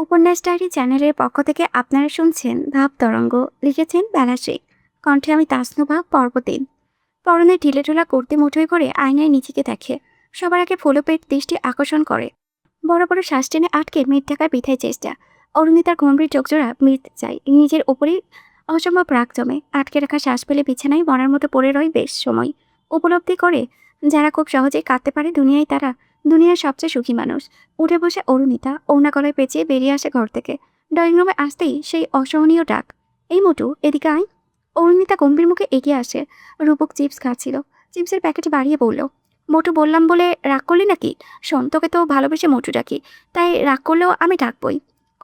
উপন্যাস ডায়েরি চ্যানেলের পক্ষ থেকে আপনারা শুনছেন ভাব তরঙ্গ। লিখেছেন বেলা শেখ। কণ্ঠে আমি তাসনুভা। পর্ব ৩। পরনে ঢিলেঢোলা কুর্তি মুঠোয় করে আয়নায় নিজেকে দেখে। সবার আগে ফুলো পেট দৃষ্টি আকর্ষণ করে। বড় বড় শ্বাস টেনে আটকে মিট ঢাকার বৃথায় চেষ্টা। অরুণিতার গম্ভীর চোখজোড়া মৃত চাই নিজের উপরেই। অসম্ভব রাগ জমে আটকে রাখা শ্বাস ফেলে বিছানায় মরার মতো পড়ে রয় বেশ সময়। উপলব্ধি করে যারা খুব সহজেই কাঁদতে পারে দুনিয়ায় তারা দুনিয়ার সবচেয়ে সুখী মানুষ। উঠে বসে অরুণিতা ওড়না গলায় পেঁচিয়ে বেরিয়ে আসে ঘর থেকে। ড্রয়িং রুমে আসতেই সেই অসহনীয় ডাক, এই মোটু এদিকে আয়। অরুণিতা গম্ভীর মুখে এগিয়ে আসে। রূপক চিপস খাচ্ছিল। চিপসের প্যাকেট বাড়িয়ে বলল, মোটু বললাম বলে রাগ করলি নাকি? শোন, তোকে তো ভালোবেসে মোটু ডাকি, তাই রাগ করলেও আমি ডাকবই।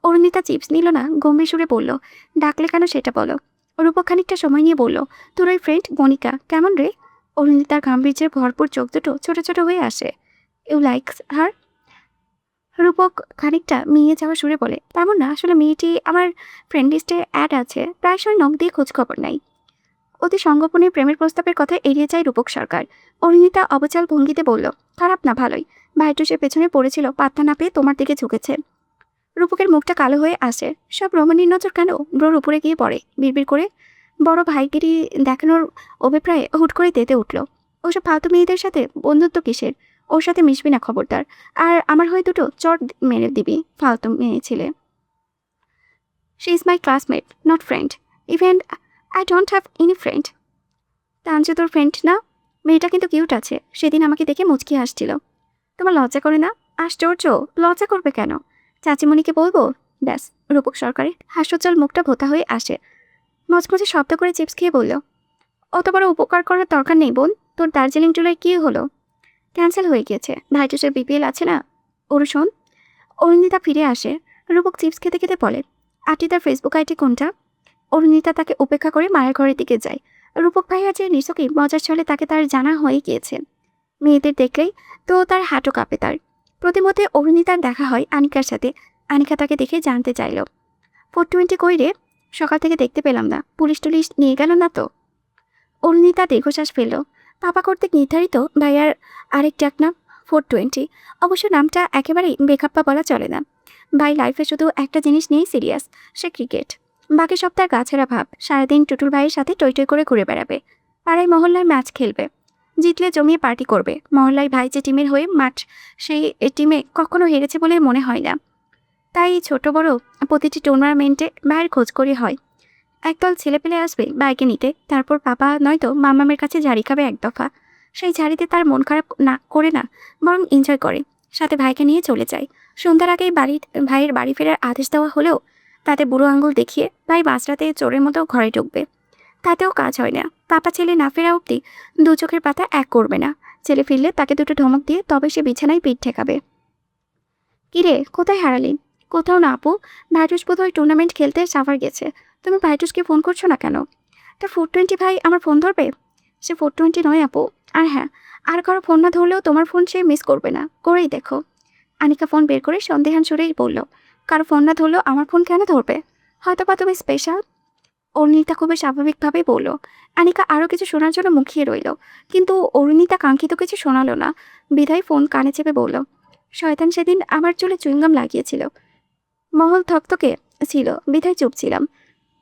অরুণিতা চিপস নিল না, গম্ভীর সুরে বলল, ডাকলে কেন সেটা বলো। রূপক খানিকটা সময় নিয়ে বলল, তোর ওই ফ্রেন্ড মনিকা কেমন রে? অরুণিতার গাম্ভীর্যের ভরপুর চোখ দুটো ছোট ছোট হয়ে আসে। ইউ লাইকস হার? রূপক খানিকটা মিয়ে যাওয়া সুরে বলে, তেমন না, আসলে মেয়েটি আমার ফ্রেন্ড লিস্টে অ্যাড আছে, প্রায়শই নখ দিয়ে খোঁজ খবর নাই। অতি সঙ্গোপনে প্রেমের প্রস্তাবের কথা এড়িয়ে যায় রূপক সরকার। অরুণিতা অবচাল ভঙ্গিতে বলল, খারাপ না, ভালোই। ভাইটুসের পেছনে পড়েছিল, পাত্তা না পেয়ে তোমার দিকে ঝুঁকেছে। রূপকের মুখটা কালো হয়ে আসে। সব রমণীর নজর কেন ব্রোর উপরে গিয়ে পড়ে। বিড়বিড় করে বড় ভাইগিরি দেখানোর অভিপ্রায়ে হুট করে তেতে উঠল। ওসব ফালতু মেয়েদের সাথে বন্ধুত্ব কিসের? ওর সাথে মিশবি না খবরদার। আর আমার হয়ে দুটো চট মেরে দিবি, ফালতু মেয়ে ছেলে। She is my classmate, not friend. Even I don't have any friend. Tanju তোর ফ্রেন্ড না? মেয়েটা কিন্তু কিউট আছে, সেদিন আমাকে দেখে মুচকি হাসছিল। তোমার লজ্জা করে না? আশ্চর্য, লজ্জা করবে কেন? চাচিমণিকে বলবো? ব্যাস। রূপক সরকারের হাস্যোজ্জ্বল মুখটা ভোতা হয়ে আসে। মচমচে শব্দ করে চিপস খেয়ে বলল, অত বড় উপকার করার দরকার নেই বোন। তোর দার্জিলিং ট্যুরের কি হলো? ক্যান্সেল হয়ে গিয়েছে। ভাইটুসের বিপিএল আছে না। ওর শোন। অরুণিতা ফিরে আসে। রূপক চিপস খেতে খেতে বলে, আটি তার ফেসবুক আইডি কোনটা? অরুণিতা তাকে উপেক্ষা করে মায়ের ঘরের দিকে যায়। রূপক ভাইয়া যে নিছকে মজার ছলে তাকে তার জানা হয়ে গিয়েছে। মেয়েদের দেখলেই তো তার হাঁটু কাঁপে তার। প্রতিমধ্যে অরুণিতার দেখা হয় আনিকার সাথে। আনিকা তাকে দেখে জানতে চাইল, 420 কই রে? সকাল থেকে দেখতে পেলাম না, পুলিশ টুলিশ নিয়ে গেল না তো? অরুণিতা দীর্ঘশ্বাস ফেলল। পাপা কর্তৃক নির্ধারিত ভাইয়ার আরেক ডাকনাম 420। অবশ্য নামটা একেবারেই বেখাপ্পা বলা চলে না। ভাই লাইফে শুধু একটা জিনিস নিয়েই সিরিয়াস, সে ক্রিকেট। বাকি সব তার গাছেরা ভাব। সারাদিন টুটুল ভাইয়ের সাথে টই টই করে ঘুরে বেড়াবে। পাড়ায় মহল্লায় ম্যাচ খেলবে, জিতলে জমিয়ে পার্টি করবে। মহল্লায় ভাই যে টিমের হয়ে মাঠ, সেই টিমে কখনো হেরেছে বলে মনে হয় না। তাই ছোট বড় প্রতিটি টুর্নামেন্টে ভাইয়ের খোঁজ করে হয়। একদল ছেলেপেলে আসবে বাইকে নিতে, তারপর পাপা নয়তো মামামের কাছে ঝাড়ি খাবে এক দফা। সেই ঝাড়িতে তার মন খারাপ না করে না, বরং এনজয় করে। সাথে ভাইকে নিয়ে চলে যায়। সন্ধ্যার আগেই ভাইয়ের বাড়ি ফেরার আদেশ দেওয়া হলেও তাতে বুড়ো আঙুল দেখিয়ে ভাই মাঝরাতে চোরের মতো ঘরে ঢুকবে। তাতেও কাজ হয় না। পাপা ছেলে না ফেরা অবধি দু চোখের পাতা এক করবে না। ছেলে ফিরলে তাকে দুটো ধমক দিয়ে তবে সে বিছানায় পিঠ ঠেকাবে। কিরে, কোথায় হারালি? কোথাও না আপু, ভাইটুস বোধহয় টুর্নামেন্ট খেলতে সাভার গেছে। তুমি ভাইটুসকে ফোন করছো না কেন? তা 420 ভাই আমার ফোন ধরবে? সে 420 নয় আপু। আর হ্যাঁ, আর কারো ফোন না ধরলেও তোমার ফোন সে মিস করবে না, করেই দেখো। আনিকা ফোন বের করে সন্দেহান সুরেই বলল, কারো ফোন না ধরলেও আমার ফোন কেন ধরবে? হয়তোবা তুমি স্পেশাল। অরুণিতা খুবই স্বাভাবিকভাবেই বলল। আনিকা আরও কিছু শোনার জন্য মুখিয়ে রইল, কিন্তু অরুণিতা কাঙ্ক্ষিত কিছু শোনালো না। বিধায় ফোন কানে চেপে বলল, শয়তান সেদিন আমার চুলে চুইংগাম লাগিয়েছিল। মহল থকথকে ছিল, বিধায় চুপ ছিলাম।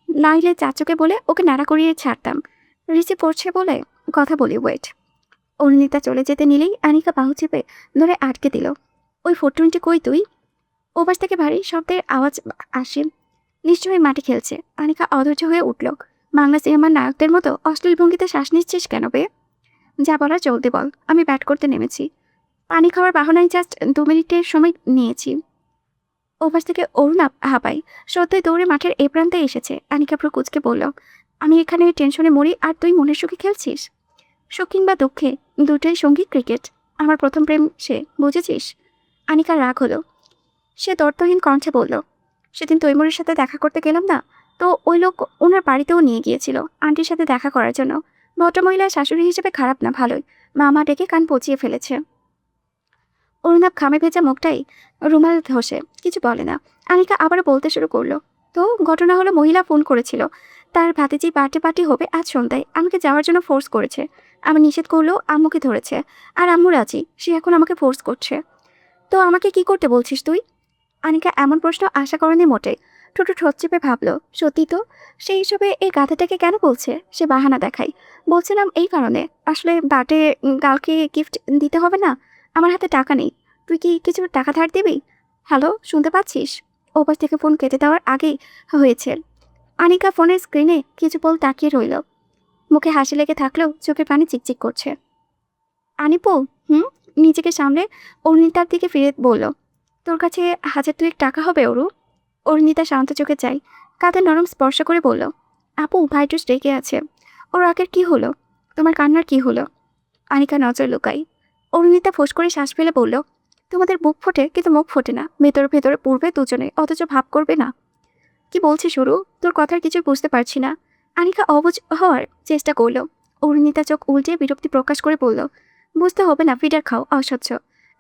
নাইলে চাচুকে বলে ওকে নাড়া করিয়ে ছাড়তাম। রিসিভ করছে বলে কথা বলি, ওয়েট। অরুণিতা চলে যেতে নিলেই আনিকা বাহু চেপে ধরে আটকে দিল। ওই 420 কই তুই? ওপাশ থেকে ভারী শব্দের আওয়াজ আসে। নিশ্চয়ই মাটি খেলছে। আনিকা অধৈর্য হয়ে উঠল। বাংলা সিনেমার নায়কদের মতো অশ্লীল ভঙ্গিতে শ্বাস নিচ্ছিস কেন বে? যা বলার জলদি বল, আমি ব্যাট করতে নেমেছি। পানি খাওয়ার বাহানায় জাস্ট 2 মিনিটের সময় নিয়েছি। ওপাশ থেকে অরুণা হাঁপাই সত্যি দৌড়ে মাঠের এ প্রান্তে এসেছে। আনিকা প্রো কুচকে বলল, আমি এখানে টেনশনে মরি আর তুই মনের সুখে খেলছিস। সুখ কিংবা দুঃখে দুটোই সঙ্গী ক্রিকেট। আমার প্রথম প্রেম সে, বুঝেছিস? আনিকার রাগ হলো। সে দর্তহীন কণ্ঠে বলল, সেদিন তৈমুরের সাথে দেখা করতে গেলাম না, তো ওই লোক ওনার বাড়িতেও নিয়ে গিয়েছিল আন্টির সাথে দেখা করার জন্য। ভদ্রমহিলা শাশুড়ি হিসেবে খারাপ না, ভালোই। মামা ডেকে কান পচিয়ে ফেলেছে। অরুণাব ঘামে ভেজা মুখটাই রুমাল ধসে কিছু বলে না। আনিকা আবারও বলতে শুরু করলো, তো ঘটনা হলো মহিলা ফোন করেছিল, তার ভাতিজি বার্থডে পার্টি হবে আজ সন্ধ্যায়, আমাকে যাওয়ার জন্য ফোর্স করেছে। আমি নিষেধ করলেও আম্মুকে ধরেছে, আর আম্মু রাজি, সে এখন আমাকে ফোর্স করছে। তো আমাকে কি করতে বলছিস তুই? আনিকা এমন প্রশ্ন আশা করেনি মোটে। ঠোঁটো ঠোঁট চেপে ভাবলো, সত্যি তো, সেই হিসেবে এই গাধাটাকে কেন বলছে? সে বাহানা দেখায়, বলছিলাম এই কারণে, আসলে বার্থডে কালকে গিফট দিতে হবে না, আমার হাতে টাকা নেই, তুই কি কিছু টাকা ধার দিবি? হ্যালো, শুনতে পাচ্ছিস? ওপাশ থেকে ফোন কেটে দেওয়ার আগেই হয়েছে। আনিকা ফোনের স্ক্রিনে কিছু পল তাকিয়ে রইল, মুখে হাসি লেগে থাকলেও চোখের পানি চিকচিক করছে। আনিপু, হুম? নিজেকে সামলে অরুণিতার দিকে ফিরে বলল, তোর কাছে 1,000 টাকা হবে অরু? অরুণিতা শান্ত চোখে চাই, কাঁধে নরম স্পর্শ করে বলল, আপু ভাইটুস রেগে আছে। ওর আগের কি হলো? তোমার কান্নার কি হলো? আনিকা নজর লুকাই। অরুণিতা ফোঁস করে শ্বাস ফেলে বলল, তোমাদের বুক ফোটে কিন্তু মুখ ফোটে না, ভেতরে ভেতরে পূর্বে দুজনে, অথচ ভাব করবে না। কি বলছিস সরু? তোর কথার কিছু বুঝতে পারছি না। আনিকা অবুঝ হওয়ার চেষ্টা করলো। অরুণিতা চোখ উল্টে বিরক্তি প্রকাশ করে বলল, বুঝতে হবে না, ফিডার খাও, অস্বচ্ছ।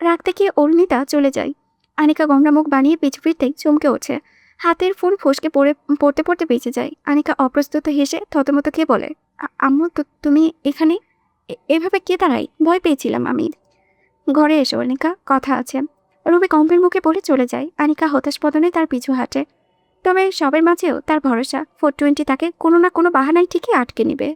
রাগ দেখিয়ে অরুণিতা চলে যায়। আনিকা গমরা মুখ বানিয়ে পিছু ফিরতেই চমকে ওঠে। হাতের ফোন ফসকে পড়তে পড়তে বেঁচে যায়। আনিকা অপ্রস্তুত হেসে থতমত খেয়ে বলে, আম্মু তুমি এখানে? এভাবে কে দাঁড়াই? ভয় পেয়েছিলাম আমি। ঘরে এসো আনিকা, কথা আছে। রুবি গম্ভীর মুখে বলে চলে যায়। আনিকা হতাশ পদনে তার পিছু হাঁটে। তবে সবের মাঝেও তার ভরসা, 420 তাকে কোনো না কোনো বাহানায় ঠিকই আটকে নেবে।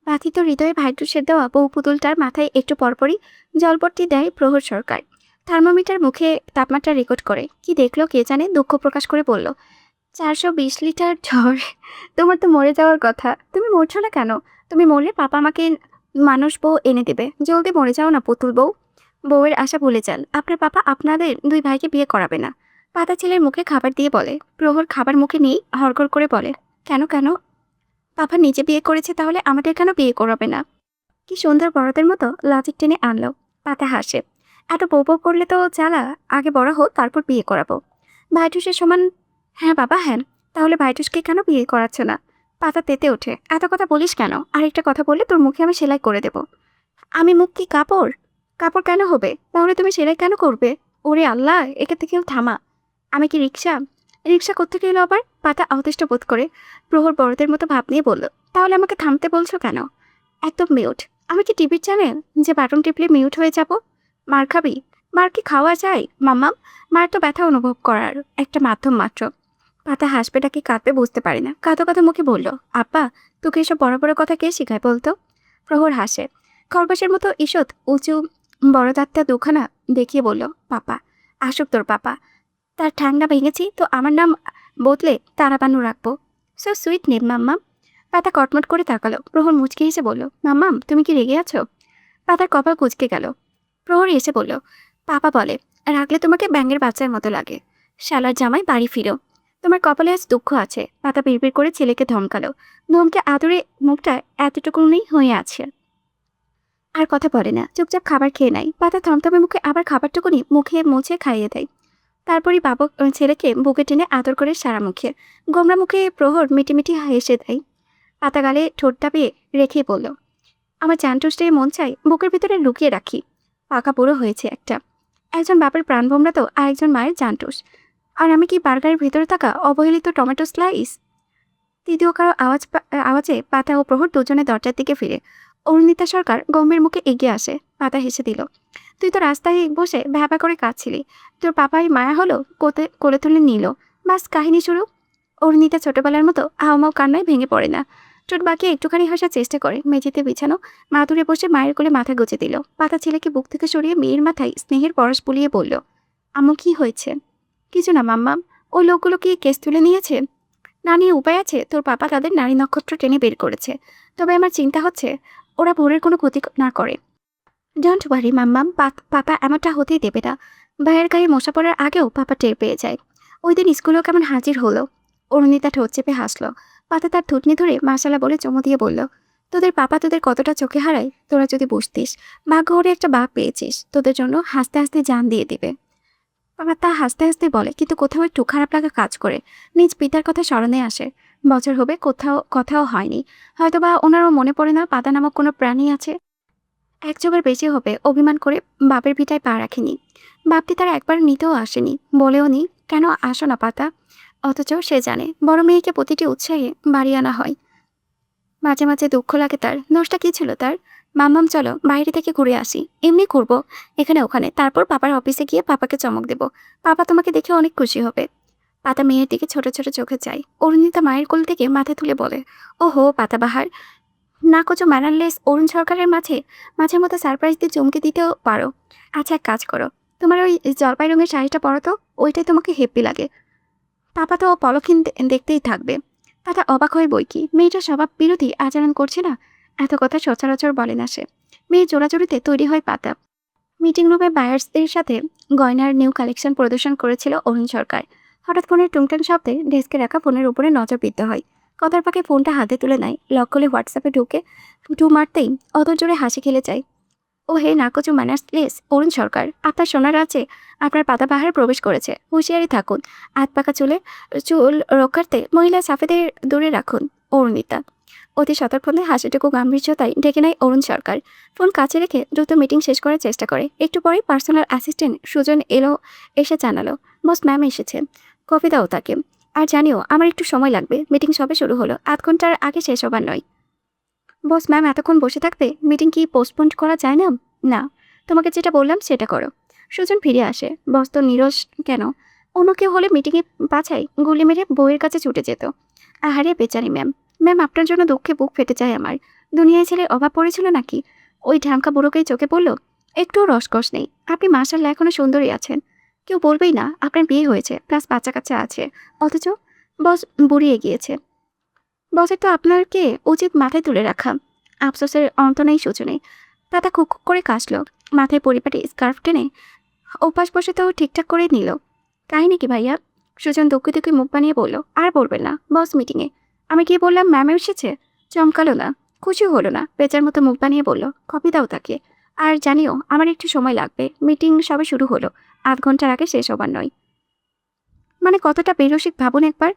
ব্যথিত হৃদয়ে ভাইটুসের দেওয়া বউ পুতুলটার মাথায় একটু পরপরই জলপট্টি দেয় প্রহর সরকার। থার্মোমিটার মুখে তাপমাত্রা রেকর্ড করে কি দেখলো কে জানে, দুঃখ প্রকাশ করে বলল, 420 লিটার জ্বর। তোমার তো মরে যাওয়ার কথা, তুমি মরছো না কেন? তুমি মরলে পাপা আমাকে মানুষ বউ এনে দেবে, জলদি মরে যাও না পুতুল বউ। বউয়ের আশা ভুলে যান, আপনার পাপা আপনাদের দুই ভাইকে বিয়ে করাবে না। পাতা ছেলের মুখে খাবার দিয়ে বলে। প্রহর খাবার মুখে নিয়েই হড়গড় করে বলে, কেন কেন? পাপা নিজে বিয়ে করেছে, তাহলে আমাদের কেন বিয়ে করাবে না? কি সুন্দর বড়দের মতো লজিক টেনে আনলো। পাতা হাসে, এত বউ বউ করলে তো জ্বালা, আগে বড় হোক তারপর বিয়ে করাবো। ভাইটুসের সমান। হ্যাঁ বাবা হ্যাঁ, তাহলে ভাইটুসকে কেন বিয়ে করাচ্ছ না? পাতা তেতে ওঠে, এত কথা বলিস কেন? আরেকটা কথা বললে তোর মুখে আমি সেলাই করে দেব। আমি মুখ কি কাপড়? কাপড় কেন হবে? তাহলে তুমি সেলাই কেন করবে? ওরে আল্লাহ, একে থেকেও থামা। আমি কি রিক্সা? রিক্সা কোত্থেকে এলো আবার? পাতা অতিষ্ঠ বোধ করে প্রহর বড়দের মতো ভাব নিয়ে বলল, তাহলে আমাকে থামতে বলছো কেন? একদম মিউট। আমি কি টিভির চ্যানেল যে বাটন টিপলে মিউট হয়ে যাব? মার খাবি? মার কি খাওয়া যায় মাম্মাম? মার তো ব্যথা অনুভব করার একটা মাধ্যম মাত্র। পাতা হাসবে নাকি কাঁদবে বুঝতে পারি না, কাঁদো কাঁদো মুখে বলল, আব্বা তোকে এসব বড় বড় কথা কে শিখায় বলতো? প্রহর হাসে, খরগোশের মতো ঈষৎ উঁচু বড় দাঁতটা দুখানা দেখিয়ে বলল, পাপা। আসুক তোর পাপা, তার ঠ্যাংটা ভেঙেছি তো আমার নাম বদলে তারাবানু রাখবো। সো সুইট নেম মাম্মাম। পাতা কটমট করে তাকালো। প্রহর মুচকে এসে বলল, মাম্মাম তুমি কি রেগে আছো? পাতার কপাল কুঁচকে গেল। প্রহর এসে বলল, পাপা বলে রাখলে তোমাকে ব্যাঙের বাচ্চার মতো লাগে। শালার জামাই বাড়ি ফিরো। তোমার কপালে আজ দুঃখ আছে। পাতা বিড়বিড় করে ছেলেকে ধমকালো। ধমকে আদরে মুখটা এতটুকুনি হয়ে আছে, আর কথা বলে না, চুপচাপ খাবার খেয়ে নেয়। পাতা থমথমে মুখে আবার খাবারটুকুনি মুখে মুছে খাইয়ে দেয়। তারপরই বাবু ছেলেকে বুকে টেনে আদর করে সারা মুখে গোমরা মুখে প্রহর মিটিমিটি হেসে দেয়। পাতা গালে ঠোঁট দাবিয়ে রেখে বলল, আমার চানটুসটে মন চাই বুকের ভিতরে লুকিয়ে রাখি। পাকা বুড়ো হয়েছে একটা। একজন বাপের প্রাণভোমরা তো আরেকজন মায়ের চানটুস। আর আমি কি বার্গারের ভিতরে থাকা অবহেলিত টমেটো স্লাইস? তৃতীয় কারো আওয়াজে পাতা ও প্রহর দুজনে দরজার দিকে ফিরে। অরুণিতা সরকার গম্ভীর মুখে এগিয়ে আসে। পাতা হেসে দিল, তুই তো রাস্তায় বসে ভ্যাপা করে কাঁদছিলি, তোর পাপাই মায়া হলো, কোলে তুলে নিল, বাস কাহিনী শুরু। অরুণিতা ছোটবেলার মতো হাওমাও কান্নায় ভেঙে পড়ে না, ঠোঁট বাঁকিয়ে একটুখানি হাসার চেষ্টা করে। মেঝেতে বিছানো মাদুরে বসে মায়ের কোলে মাথা গুজে দিল। পাতা ছেলেকে বুক থেকে সরিয়ে মেয়ের মাথায় স্নেহের পরশ বুলিয়ে বলল, আম্মু কি হয়েছে? কিছু না মাম্মাম, ওই লোকগুলো কি কেস তুলে নিয়েছে? না নিয়ে উপায় আছে, তোর পাপা তাদের নারী নক্ষত্র টেনে বের করেছে। তবে আমার চিন্তা হচ্ছে ওরা ভোরের কোনো ক্ষতি না করে। ডোন্ট ওয়ারি মাম্মাম, পাপা এমনটা হতেই দেবে না। ভাইয়ের গায়ে মশা পড়ার আগেও পাপা টের পেয়ে যায়। ওই দিন স্কুলেও কেমন হাজির হলো। অরুণিতা ঠোঁট চেপে হাসলো। পাতা তার থুতনি ধরে মাশালা বলে চমো দিয়ে বলল, তোদের পাপা তোদের কতটা চোখে হারায় তোরা যদি বুঝতিস। ভাগ্য ওরে একটা বাপ পেয়েছিস, তোদের জন্য হাসতে হাসতে জান দিয়ে দিবে। বাবা তা হাসতে হাসতে বলে, কিন্তু কোথাও একটু খারাপ লাগা কাজ করে। নিজ পিতার কথা স্মরণে আসে। বছর হবে কথাও হয়নি, হয়তোবা ওনারও মনে পড়ে না পাতা নামক কোনো প্রাণী আছে। এক যুগের বেশি হবে অভিমান করে বাপের ভিটায় পা রাখেনি। বাপটি তার একবার নিতেও আসেনি, বলেও নি কেন আসো না পাতা। অথচ সে জানে বড় মেয়েকে প্রতিটি উৎসাহে বাড়ি আনা হয়। মাঝে মাঝে দুঃখ লাগে তার। দোষটা কি ছিল তার? মাম্মাম চলো বাইরে থেকে ঘুরে আসি। এমনি ঘুরবো এখানে ওখানে, তারপর পাপার অফিসে গিয়ে পাপাকে চমক দেবো। পাপা তোমাকে দেখে অনেক খুশি হবে। পাতা মেয়ের দিকে ছোট ছোট চোখে চায়। অরুণিতা মায়ের কোল থেকে মাথা তুলে বলে, ওহো পাতাবাহার, নাকচো ম্যানারলেস অরুণ সরকারের মাঝে মাঝে মতো সারপ্রাইজ দিয়ে চমকে দিতেও পারো। আচ্ছা এক কাজ করো, তোমার ওই জলপাই রঙের শাড়িটা পরো তো, ওইটাই তোমাকে হেব্বি লাগে। পাপা তো পলক্ষীন দেখতেই থাকবে। পাতা অবাক হয়ে বই কি, মেয়েটা স্বভাব বিরোধী আচরণ করছে না? এত কথা সচরাচর বলে না সে। মেয়ে জোড়াজোড়িতে তৈরি হয় পাতা। মিটিং রুমে বায়ার্সদের সাথে গয়নার নিউ কালেকশন প্রদর্শন করেছিল অরুণ সরকার। হঠাৎ ফোনের টুংটাং শব্দে ডেস্কে রাখা ফোনের উপরে নজর বিদ্ধ হয়। কথার পাকে ফোনটা হাতে তুলে নেয়, লক করলে হোয়াটসঅ্যাপে ঢুকে টু মারতেই অত জোরে হাসি খেলে যায়। ও হে নাকচু ম্যানার্সলেস অরুণ সরকার, আপনার সোনার আছে আপনার পাতাবাহারে প্রবেশ করেছে, হুঁশিয়ারি থাকুন। হাত পাকা চুল রক্ষার্থে মহিলা সাফেদের দূরে রাখুন। অরুণিতা অতি সতর্কতায় হাসিটুকু গাম্ভীর্যতায় ডেকে নেয় অরুণ সরকার। ফোন কাছে রেখে দ্রুত মিটিং শেষ করার চেষ্টা করে। একটু পরেই পার্সোনাল অ্যাসিস্ট্যান্ট সুজন এসে জানালো, বস ম্যাম এসেছে, কফি দাও তাকে। আর জানিও আমার একটু সময় লাগবে, মিটিং সবে শুরু হলো, আধ ঘন্টার আগে শেষ হবার নয়। বস ম্যাম এতক্ষণ বসে থাকবে, মিটিং কি পোস্টপোন করা যায় না? না, তোমাকে যেটা বললাম সেটা করো। সুজন ফিরে আসে। বস তো নিরস কেন, অন্য কেউ হলে মিটিংয়ে পাছাই গুলি মেরে বউয়ের কাছে ছুটে যেত। আহারে বেচারি ম্যাম, ম্যাম আপনার জন্য দুঃখে বুক ফেটে যায় আমার। দুনিয়ায় ছেলের অভাব পড়েছিল নাকি? ওই ঢামকা বুড়োকেই চোখে পড়ল। একটুও রসকস নেই। আপনি মাশাআল্লাহ এখনো সুন্দরী আছেন। কেউ বলবেই না আপনার বিয়ে হয়েছে প্লাস বাচ্চা কাচ্চা আছে, অথচ বস বুড়িয়ে গিয়েছে। বসের তো আপনাকে উচিত মাথায় তুলে রাখা। আফসোসের অন্ত নেই সুজনে। পাতা খুক খুক করে কাশল, মাথায় পরিপাটি স্কার্ফ টেনে অভ্যাস বসে তো ঠিকঠাক করে নিল। কাহিনী কি ভাইয়া? সুজন দুঃখে দুঃখে মুখ বানিয়ে বলল, আর বলবেন না, বস মিটিংয়ে। আমি কি বললাম ম্যাম এসেছে? চমকালো না, খুশি হলো না, বেচার মতো মুখ বানিয়ে বলল, কপি দাও তাকে। আর জানিও আমার একটু সময় লাগবে, মিটিং সবে শুরু হলো, আধ ঘন্টার আগে শেষ হবার নয়। মানে কতটা বেরসিক ভাবুন একবার।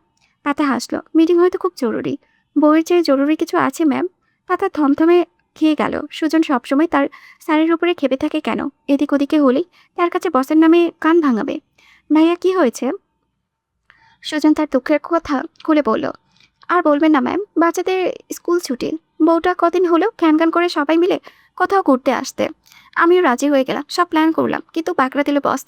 পাতা হাসলো, মিটিং হয়তো খুব জরুরি। বউয়ের চেয়ে জরুরি কিছু আছে ম্যাম? পাতা থমথমে খেয়ে গেল। সুজন সবসময় তার স্যারের উপরে খেপে থাকে কেন? এদিক ওদিকে হলেই তার কাছে বসের নামে কান ভাঙাবে। ভাইয়া কি হয়েছে? সুজন তার দুঃখের কথা খুলে বলল, আর বলবেন না ম্যাম, বাচ্চাদের স্কুল ছুটি, বউটা কদিন হলেও ক্যান করে সবাই মিলে কোথাও ঘুরতে আসতে। আমিও রাজি হয়ে গেলাম, সব প্ল্যান করলাম, কিন্তু বাকরা দিল বস।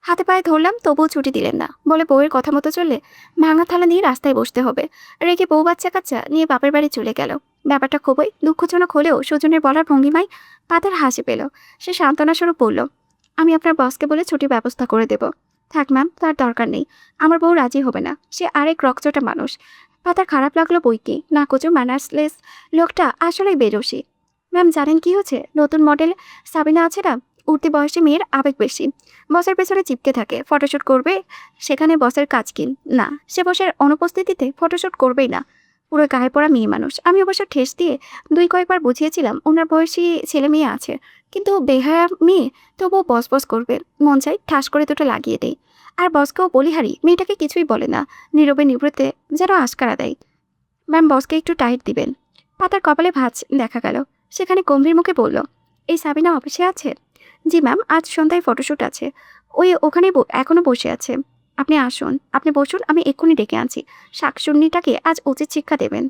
হাতে পায়ে ধরলাম তবুও ছুটি দিলেন না, বলে বউয়ের কথা মতো চললে ভাঙা থালা নিয়ে রাস্তায় বসতে হবে। রেগে বউ বাচ্চা কাচ্চা নিয়ে বাপের বাড়ি চলে গেল। ব্যাপারটা খুবই দুঃখজনক হলেও সুজনের বলার ভঙ্গিমায় পাতার হাসি পেল। সে সান্ত্বনা স্বরূপ বলল, আমি আপনার বসকে বলে ছুটির ব্যবস্থা করে দেব। থাক ম্যাম, তার দরকার নেই, আমার বউ রাজি হবে না, সে আরেক রকচটা মানুষ। পাতার খারাপ লাগলো বই কি, নাকচো ম্যানার্সলেস লোকটা আসলেই বেরসি। ম্যাম জানেন কি হচ্ছে, নতুন মডেল সাবিনা আছে না, উঠতি বয়সী মেয়ের আবেগ বেশি, বসের পেছনে চিপকে থাকে, ফটোশ্যুট করবে, সেখানে বসের কাজ কি না, সে বসের অনুপস্থিতিতে ফটোশ্যুট করবেই না। পুরো গায়ে পড়া মেয়ে মানুষ। আমি অবশ্য ঠেস দিয়ে দুই কয়েকবার বুঝিয়েছিলাম ওনার বয়সী ছেলে মেয়ে আছে, কিন্তু বেহায়া মেয়ে তবুও বস বস করবে, মন চাই ঠাস করে দুটো লাগিয়ে দেয়। আর বসকেও বলিহারি মেয়েটাকে কিছুই বলে না, নীরবে নিভৃতে যেন আশকারা দেয়। ম্যাম বসকে একটু টাইট দিবেন। পাতার কপালে ভাঁজ দেখা গেল। সেখানে গম্ভীর মুখে বলল, এই সাবিনা অফিসে আছে? জি ম্যাম, আজ সন্ধ্যায় ফটোশ্যুট আছে, ওই ওখানে এখনো বসে আছে। আপনি আসুন, আপনি বসুন, আমি এক্ষুনি ডেকে আনছি। শাকচুন্নিটাকে আজ উচিত শিক্ষা দেবেন।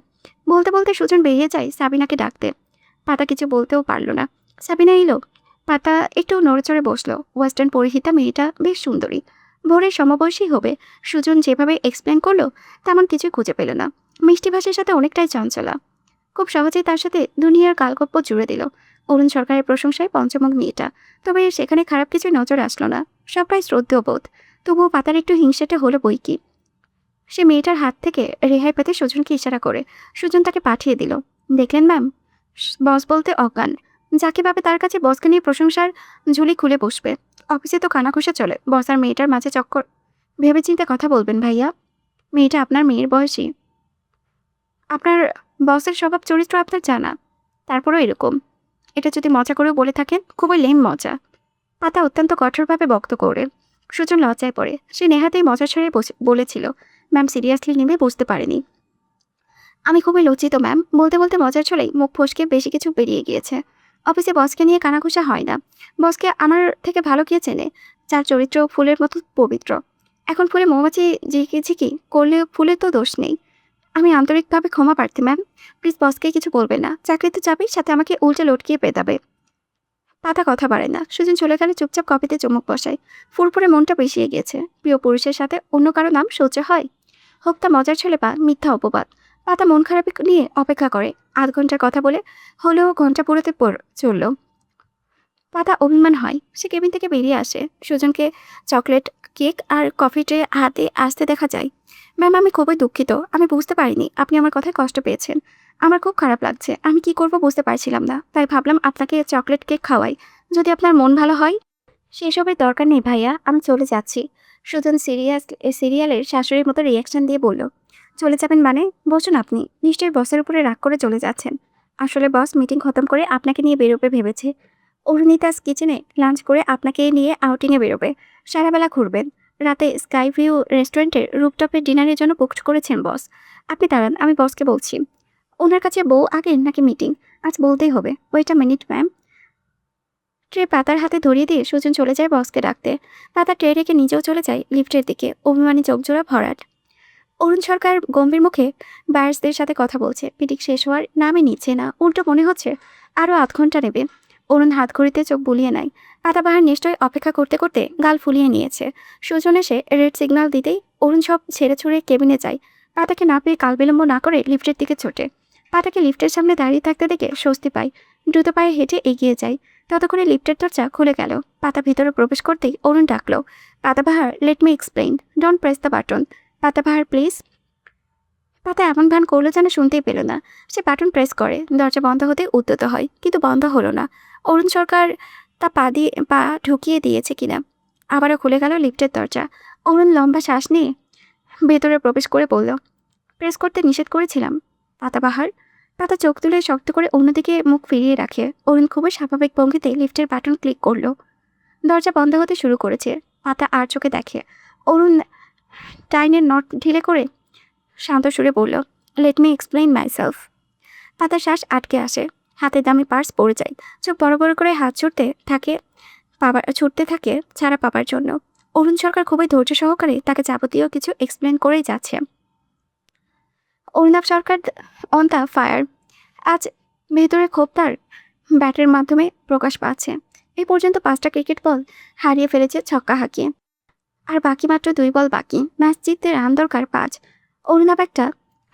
বলতে বলতে সুজন বেরিয়ে যায় সাবিনাকে ডাকতে। পাতা কিছু বলতেও পারল না। সাবিনা এলো। পাতা একটু নড়েচড়ে বসলো। ওয়েস্টার্ন পরিহিতা মেয়েটা বেশ সুন্দরী, ভোরের সমবয়সী হবে। সুজন যেভাবে এক্সপ্লেন করলো তেমন কিছুই খুঁজে পেল না। মিষ্টি ভাষার সাথে অনেকটাই চঞ্চলা। খুব সহজেই তার সাথে দুনিয়ার কালগপ্প জুড়ে দিল। অরুণ সরকারের প্রশংসায় পঞ্চমুখ মেয়েটা, তবে সেখানে খারাপ কিছুই নজর আসলো না, সবটাই শ্রদ্ধেয় বোধ। তবুও পাতার একটু হিংসাটা হলো বই কি। সে মেয়েটার হাত থেকে রেহাই পেতে সুজনকে ইশারা করে সুজন তাকে পাঠিয়ে দিল। দেখলেন ম্যাম, বস বলতে অজ্ঞান, যাকে ভাবে তার কাছে বসকে নিয়ে প্রশংসার ঝুলি খুলে বসবে। অফিসে তো কানাঘুষা চলে, বস আর মেয়েটার মাঝে চক্কর। ভেবে চিন্তে কথা বলবেন ভাইয়া, মেয়েটা আপনার মেয়ের বয়সী। আপনার বসের স্বভাব চরিত্র আপনার জানা, তারপরেও এরকম। এটা যদি মজা করেও বলে থাকেন, খুবই লেম মজা। পাতা অত্যন্ত কঠোরভাবে বক্ত করে। সুজন লজ্জায় পড়ে। সে নেহাতেই মজা ছড়ে বলেছিল, ম্যাম সিরিয়াসলি নেবে বুঝতে পারেনি। আমি খুবই লজ্জিত ম্যাম, বলতে বলতে মজার ছলেই মুখ ফসকে বেশি কিছু বেরিয়ে গিয়েছে। অফিসে বসকে নিয়ে কানাঘুষা হয় না। বসকে আমার থেকে ভালো কে চেনে, যার চরিত্র ফুলের মতো পবিত্র। এখন ফুলে মৌমাছি ঝিকি ঝিকি করলে ফুলের তো দোষ নেই। আমি আন্তরিকভাবে ক্ষমা প্রার্থী ম্যাম। প্লিজ বসকে কিছু বলবেন না। চাকরি তো যাবেই, সাথে আমাকে উল্টে লটকিয়ে পেটাবে। পাতা কথা বাড়ে না। সুজন চলে গেলে চুপচাপ কফিতে চুমুক বসায়। ফুরফুরে মনটা বিষিয়ে গেছে। প্রিয় পুরুষের সাথে অন্য কারো নাম সহ্য হয়? হোক তা মজার ছেলে বা মিথ্যা অপবাদ। পাতা মন খারাপ নিয়ে অপেক্ষা করে। আধ ঘন্টার কথা বলে হলেও ঘন্টা পুরোতে চলল। পাতা অভিমান হয়। সে কেবিন থেকে বেরিয়ে আসে। সুজনকে চকলেট, কেক আর কফি ট্রে হাতে আসতে দেখা যায়। ম্যাম, আমি খুবই দুঃখিত। আমি বুঝতে পারিনি আপনি আমার কথায় কষ্ট পেয়েছেন। আমার খুব খারাপ লাগছে। আমি কি করব বুঝতে পারছিলাম না। তাই ভাবলাম আপনাকে চকলেট কেক খাওয়াই। যদি আপনার মন ভালো হয়। সেসবের দরকার নেই ভাইয়া, আমি চলে যাচ্ছি। সুজন সিরিয়ালের শাশুড়ির মতো রিয়াকশন দিয়ে বলল, চলে যাবেন মানে? বসুন আপনি। নিশ্চয়ই বসের উপরে রাগ করে চলে যাচ্ছেন। আসলে বস মিটিং খতম করে আপনাকে নিয়ে বেরোবে ভেবেছে। অরুণিতাস কিচেনে লাঞ্চ করে আপনাকে নিয়ে আউটিংয়ে বেরোবে। সারাবেলা ঘুরবেন। রাতে স্কাই ভিউ রেস্টুরেন্টের রুপটপের ডিনারের জন্য বুকড করেছেন বস। আপনি দাঁড়ান, আমি বসকে বলছি। ওনার কাছে বউ আগে নাকি মিটিং? আজ বলতেই হবে। Wait a minute ma'am. Tray পাতার হাতে ধরিয়ে দিয়ে সুজন চলে যায় বসকে ডাকতে। পাতা ট্রে রেখে নিজেও চলে যায় লিফটের দিকে। অভিমানী চোখজোড়া ভরাট। অরুণ সরকার গম্ভীর মুখে বায়ার্সদের সাথে কথা বলছে। মিটিং শেষ হওয়ার নামই নিচ্ছে না। উল্টো মনে হচ্ছে আরও আধ ঘন্টা নেবে। অরুণ হাত ঘড়িতে চোখ বুলিয়ে নেয়। পাতাবাহার নিশ্চয়ই অপেক্ষা করতে করতে গাল ফুলিয়ে নিয়েছে। সুজন এসে রেড সিগন্যাল দিতেই অরুণ সব ছেড়ে ছুড়ে কেবিনে যায়। পাতাকে না পেয়ে কাল বিলম্ব না করে লিফটের দিকে ছোটে। পাতাকে লিফটের সামনে দাঁড়িয়ে থাকতে দেখে স্বস্তি পায়। দ্রুত পায়ে হেঁটে এগিয়ে যায়। ততক্ষণে লিফটের দরজা খুলে গেল। পাতা ভিতরে প্রবেশ করতেই অরুণ ডাকলো, Patabahar, let me explain, don't press the button. Patabahar please. Pata এমন ভান করলো যেন শুনতেই পেল না। সে বাটন প্রেস করে। দরজা বন্ধ হতে উদ্যত হয়, কিন্তু বন্ধ হলো না। অরুণ সরকার তা পা ঢুকিয়ে দিয়েছে কিনা। আবারও খুলে গেল লিফটের দরজা। অরুণ লম্বা শ্বাস নিয়ে ভেতরে প্রবেশ করে বলল, প্রেস করতে নিষেধ করেছিলাম। পাতাবাহার। পাতা চোখ তুলে শক্ত করে অন্যদিকে মুখ ফিরিয়ে রাখে। অরুণ খুবই স্বাভাবিক ভঙ্গিতে লিফটের বাটন ক্লিক করলো। দরজা বন্ধ হতে শুরু করেছে। পাতা আর চোখে দেখে অরুণ টাইনের নট ঢিলে করে শান্ত সুরে বলল, লেট মি এক্সপ্লেইন মাইসেলফ। পাতার শ্বাস আটকে আসে। হাতে দামি পার্স পড়ে যায়। চোখ বড় বড় করে হাত ছুটতে থাকে ছাড়া পাবার জন্য। অরুণ সরকার খুবই ধৈর্য সহকারে তাকে যাবতীয় কিছু এক্সপ্লেন করেই যাচ্ছে। অরুণাভ সরকার অন দ্য ফায়ার। আজ ভেতরে ক্ষোভ তার ব্যাটের মাধ্যমে প্রকাশ পাচ্ছে। এই পর্যন্ত 5টা ক্রিকেট বল হারিয়ে ফেলেছে ছক্কা হাঁকিয়ে। আর বাকি মাত্র 2 বল বাকি। ম্যাচ জিততে রান দরকার 5। অরুণাভ একটা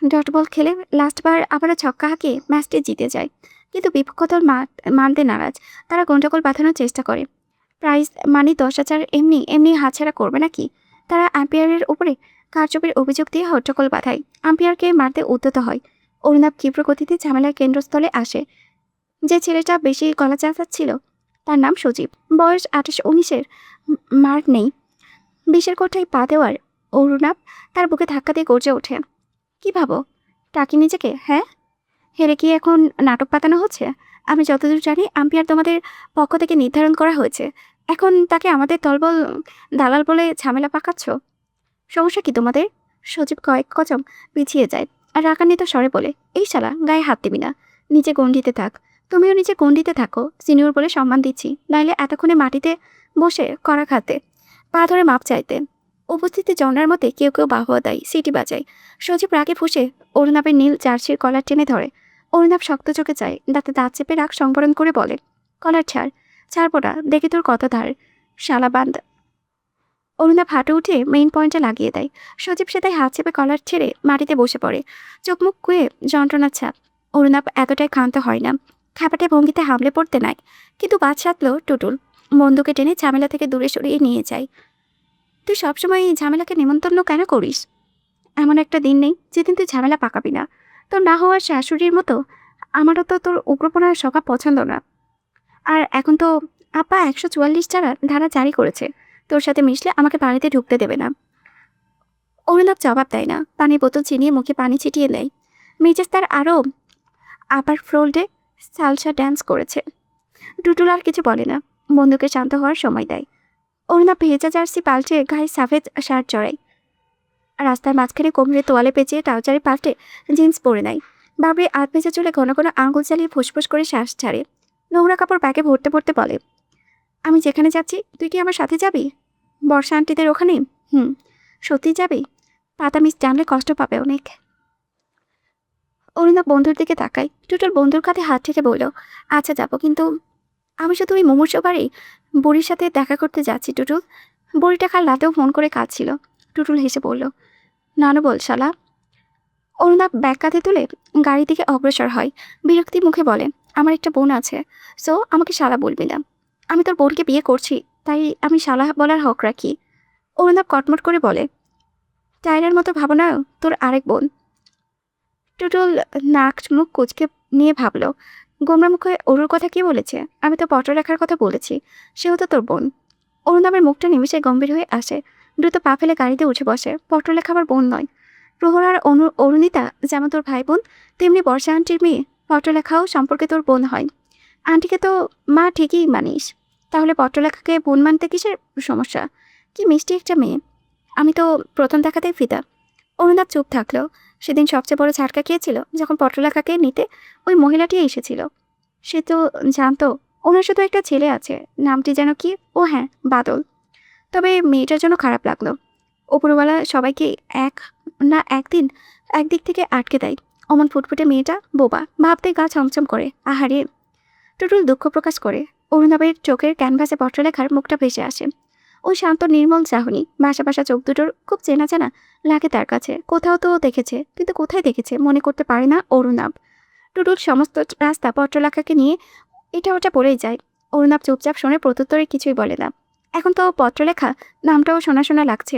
ডট বল খেলে লাস্টবার আবারও ছক্কা হাঁকিয়ে ম্যাচটি জিতে যায়। কিন্তু বিপক্ষ দল মানতে নারাজ। তারা গন্ডগোল বাঁধানোর চেষ্টা করে। প্রাইজ মানি 10,000 এমনি এমনি হাতছাড়া করবে নাকি? তারা আম্পায়ারের উপরে কারচুপির অভিযোগ দিয়ে হট্টগোল বাঁধায়। আম্পায়ারকে মারতে উদ্যত হয়। অরুণাভ ক্ষিপ্র গতিতে ঝামেলার কেন্দ্রস্থলে আসে। যে ছেলেটা বেশি গলা চাচাচ্ছিল তার নাম সজীব। বয়স 28-19-এর মার্ক নেই। 20-এর কোঠায় পা দেওয়ার অরুণাভ তার বুকে ধাক্কা দিয়ে গর্জে ওঠে, কি ভাবো টাকি নিজেকে? হ্যাঁ, হেরে কি এখন নাটক পাতানো হচ্ছে? আমি যতদূর জানি আম্পায়ার তোমাদের পক্ষ থেকে নির্ধারণ করা হয়েছে। এখন তাকে আমাদের দলবল দালাল বলে ঝামেলা পাকাচ্ছ। সমস্যা কি তোমাদের? সজীব কয়েক কদম পিছিয়ে যায় আর রাগান্বিত স্বরে বলে, এই শালা, গায়ে হাত দিবি না। নিচে গণ্ডিতে থাক। তুমিও নিচে গণ্ডিতে থাকো। সিনিয়র বলে সম্মান দিচ্ছি, নাইলে এতক্ষণে মাটিতে বসে করা খাতে পা ধরে মাপ চাইতে। উপস্থিতি জনরার মতে কেউ কেউ বাহুয়া দেয়, সিটি বাজায়। সজীব রাগে ফুঁসে অরুণাভের নীল জার্সির কলার টেনে ধরে। অরুণাভ শক্ত চোখে চায়, দাঁতে দাঁত চেপে রাগ সংবরণ করে বলে, কলার ছাড়বো না, দেখি তোর কত ধার, শালা বান্দ। অরুণাভ হাঁটু উঠে মেইন পয়েন্টে লাগিয়ে দেয়। সজীব সেটাই হাত চেপে কলার ছেড়ে মাটিতে বসে পড়ে। চোখ মুখ কুয়ে যন্ত্রণার ছাপ। অরুণাভ এতটাই ক্ষান্ত হয় না। খ্যাপাটে ভঙ্গিতে হামলে পড়তে নাই, কিন্তু বাদ সাধল টুটুল। বন্দুকে টেনে ঝামেলা থেকে দূরে সরিয়ে নিয়ে যায়। তুই সবসময় এই ঝামেলাকে নেমন্তন্ন কেন করিস? এমন একটা দিন নেই যেদিন তুই ঝামেলা পাকাবি না। তোর না হওয়ার শাশুড়ির মতো আমারও তো তোর উগ্রপনার স্বভাব পছন্দ না। আর এখন তো আপা 144 ধারা জারি করেছে। তোর সাথে মিশলে আমাকে বাড়িতে ঢুকতে দেবে না। অরুণাভ জবাব দেয় না। পানির বোতল চিনিয়ে মুখে পানি ছিটিয়ে দেয়। মেজাজ তার আরও আপার ফ্লোল্ডে সালসা ড্যান্স করেছে। টুটুল আর কিছু বলে না। বন্ধুকে শান্ত হওয়ার সময় দেয়। অরুণাভ ভেজা জার্সি পাল্টে গায়ে সাফেদ শার্ট চড়ায়। রাস্তার মাঝখানে কোমরে তোয়ালে পেঁচিয়ে ট্রাউজারে পাল্টে জিন্স পরে নেয়। বাবরি আধ ভেজা চুলে ঘন ঘন আঙুল চালিয়ে ফুসফুস করে শ্বাস ছাড়ে। নোংরা কাপড় ব্যাগে ভরতে ভরতে বলে, আমি যেখানে যাচ্ছি তুই কি আমার সাথে যাবি? বর্ষা আন্টিদের ওখানে? সত্যি যাবি? পাতা মিস জানলে কষ্ট পাবে অনেক। অরুণা বন্ধুর দিকে তাকায়। টুটুল বন্ধুর কাঁধে হাত রেখে বলল, আচ্ছা যাবো, কিন্তু আমি শুধু ওই মুমূর্ষু বাড়ি বুড়ির সাথে দেখা করতে যাচ্ছি টুটুল। বুড়িটা কাল রাতেও ফোন করে কাঁদছিল। টুটুল হেসে বলল, নানু বল শালা। অরুণা ব্যাগ কাঁধে তুলে গাড়ির দিকে অগ্রসর হয়। বিরক্তি মুখে বলেন, আমার একটা বোন আছে, সো আমাকে শালা বলবি না। আমি তোর বোনকে বিয়ে করছি, তাই আমি শালা বলার হক রাখি। অরুণা কটমট করে বলে, টাইলার মতো ভাবনা তোর আরেক বোন। টুটুল নাক মুখ কুচকে নিয়ে ভাবল, গোমরা মুখে অরুর কথা কি বলেছে? আমি তো পত্রলেখার কথা বলেছি, সেও তো তোর বোন। অরুণাবের মুখটা নিমিষে গম্ভীর হয়ে আসে। দ্রুত পা ফেলে গাড়িতে উঠে বসে। পত্রলেখা আবার বোন নয়। প্রহর আর অরুণিতা যেমন তোর ভাই বোন, তেমনি বর্ষা আন্টির মেয়ে পত্রলেখাও সম্পর্কে তোর বোন হয়। আন্টিকে তো মা ঠিকই মানিস, তাহলে পত্রলেখাকে বোন মানতে কিসের সমস্যা? কি মিষ্টি একটা মেয়ে। আমি তো প্রথম দেখাতেই ফিদা। অরুণাব চুপ থাকলো। সেদিন সবচেয়ে বড় ঝাটকা খেয়েছিল যখন পত্রলেখাকে নিতে ওই মহিলাটি এসেছিল। সে তো জানতো ওনার শুধু একটা ছেলে আছে, নামটি যেন কি, ও হ্যাঁ, বাদল। তবে মেয়েটার জন্য খারাপ লাগলো। ওপরওয়ালা সবাইকে এক না একদিন একদিক থেকে আটকে দেয়। অমন ফুটফুটে মেয়েটা বোবা, ভাবতে গা ছমছম করে। আহারে। টুটুল দুঃখ প্রকাশ করে। অরুণাবের চোখের ক্যানভাসে পত্রলেখার মুখটা ভেসে আসে। ওই শান্ত নির্মল চাহনি, বাসা বাসা চোখ দুটোর খুব চেনা চেনা লাগে তার কাছে। কোথাও তো দেখেছে, কিন্তু কোথায় দেখেছে মনে করতে পারে না অরুণাব। টুটুল সমস্ত রাস্তা পত্রলেখাকে নিয়ে এটা ওটা পড়েই যায়। অরুণাব চুপচাপ শুনে প্রত্যুত্তরে কিছুই বলে না। এখন তো পত্রলেখা নামটাও শোনা শোনা লাগছে।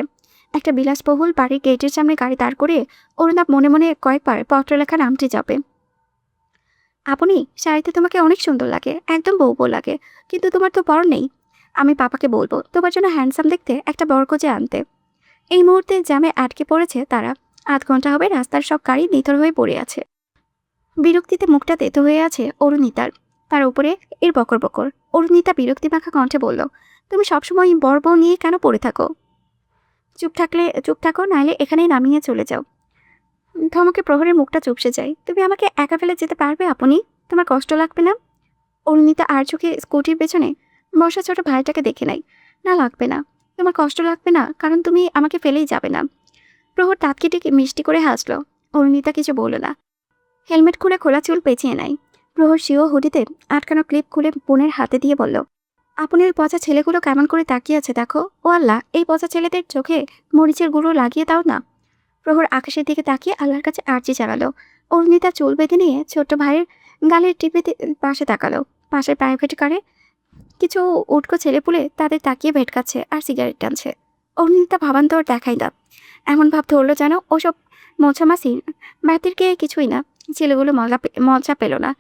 একটা বিলাসবহুল বাড়ির গেটের সামনে গাড়ি দাঁড় করিয়ে অরুণাব মনে মনে কয়েকবার পত্রলেখা নামটি যাবে। আপনি শাড়িতে তোমাকে অনেক সুন্দর লাগে, একদম বউ বউ লাগে, কিন্তু তোমার তো বর নেই। আমি পাপাকে বলবো তোমার জন্য হ্যান্ডসাম দেখতে একটা বর খোঁজে আনতে। এই মুহূর্তে জ্যামে আটকে পড়েছে তারা। আধ ঘন্টা হবে রাস্তার সব গাড়ি নিথর হয়ে পড়ে আছে। বিরক্তিতে মুখটা তেতো হয়ে আছে অরুণিতার। তার উপরে এর বকর বকর। অরুণিতা বিরক্তি মাখা কণ্ঠে বলল, তুমি সবসময় বর বউ নিয়ে কেন পড়ে থাকো? চুপ থাকো, নাইলে এখানেই নামিয়ে চলে যাও। ধমকে প্রহরের মুখটা চুপসে যায়। তুমি আমাকে একা ফেলে যেতে পারবে আপনি? তোমার কষ্ট লাগবে না? অরুণিতা আর চোখে স্কুটির পেছনে বসা ছোট ভাইটাকে দেখে নাই। না, লাগবে না। তোমার কষ্ট লাগবে না, কারণ তুমি আমাকে ফেলেই যাবে না। প্রহর দাঁত কেটে মিষ্টি করে হাসলো। অরুণিতা কিছু বলল না। হেলমেট খুলে খোলা চুল পেঁচিয়ে নেয়। প্রহর সিও হুডিতে আটকানো ক্লিপ খুলে বোনের হাতে দিয়ে বলল, আপনি ওই পচা ছেলেগুলো কেমন করে তাকিয়ে আছে দেখো। ও আল্লাহ, এই পচা ছেলেদের চোখে মরিচের গুঁড়ো লাগিয়ে দাও না। প্রহর আকাশের দিকে তাকিয়ে আল্লাহর কাছে আর্জি চালালো। অরুণিতা চুল বেঁধে নিয়ে ছোট্ট ভাইয়ের গালের টিপে পাশে তাকালো। পাশের প্রাইভেট কারে কিছু উটকো ছেলেপুলে তাদের তাকিয়ে ভেটকাচ্ছে আর সিগারেট টানছে। অরুণিতা ভাবান্তর দেখাই না। এমন ভাব ধরলো যেন ওসব মোছামাছি বাতিরকে কিছুই না। ছেলেগুলো মজা পেল না।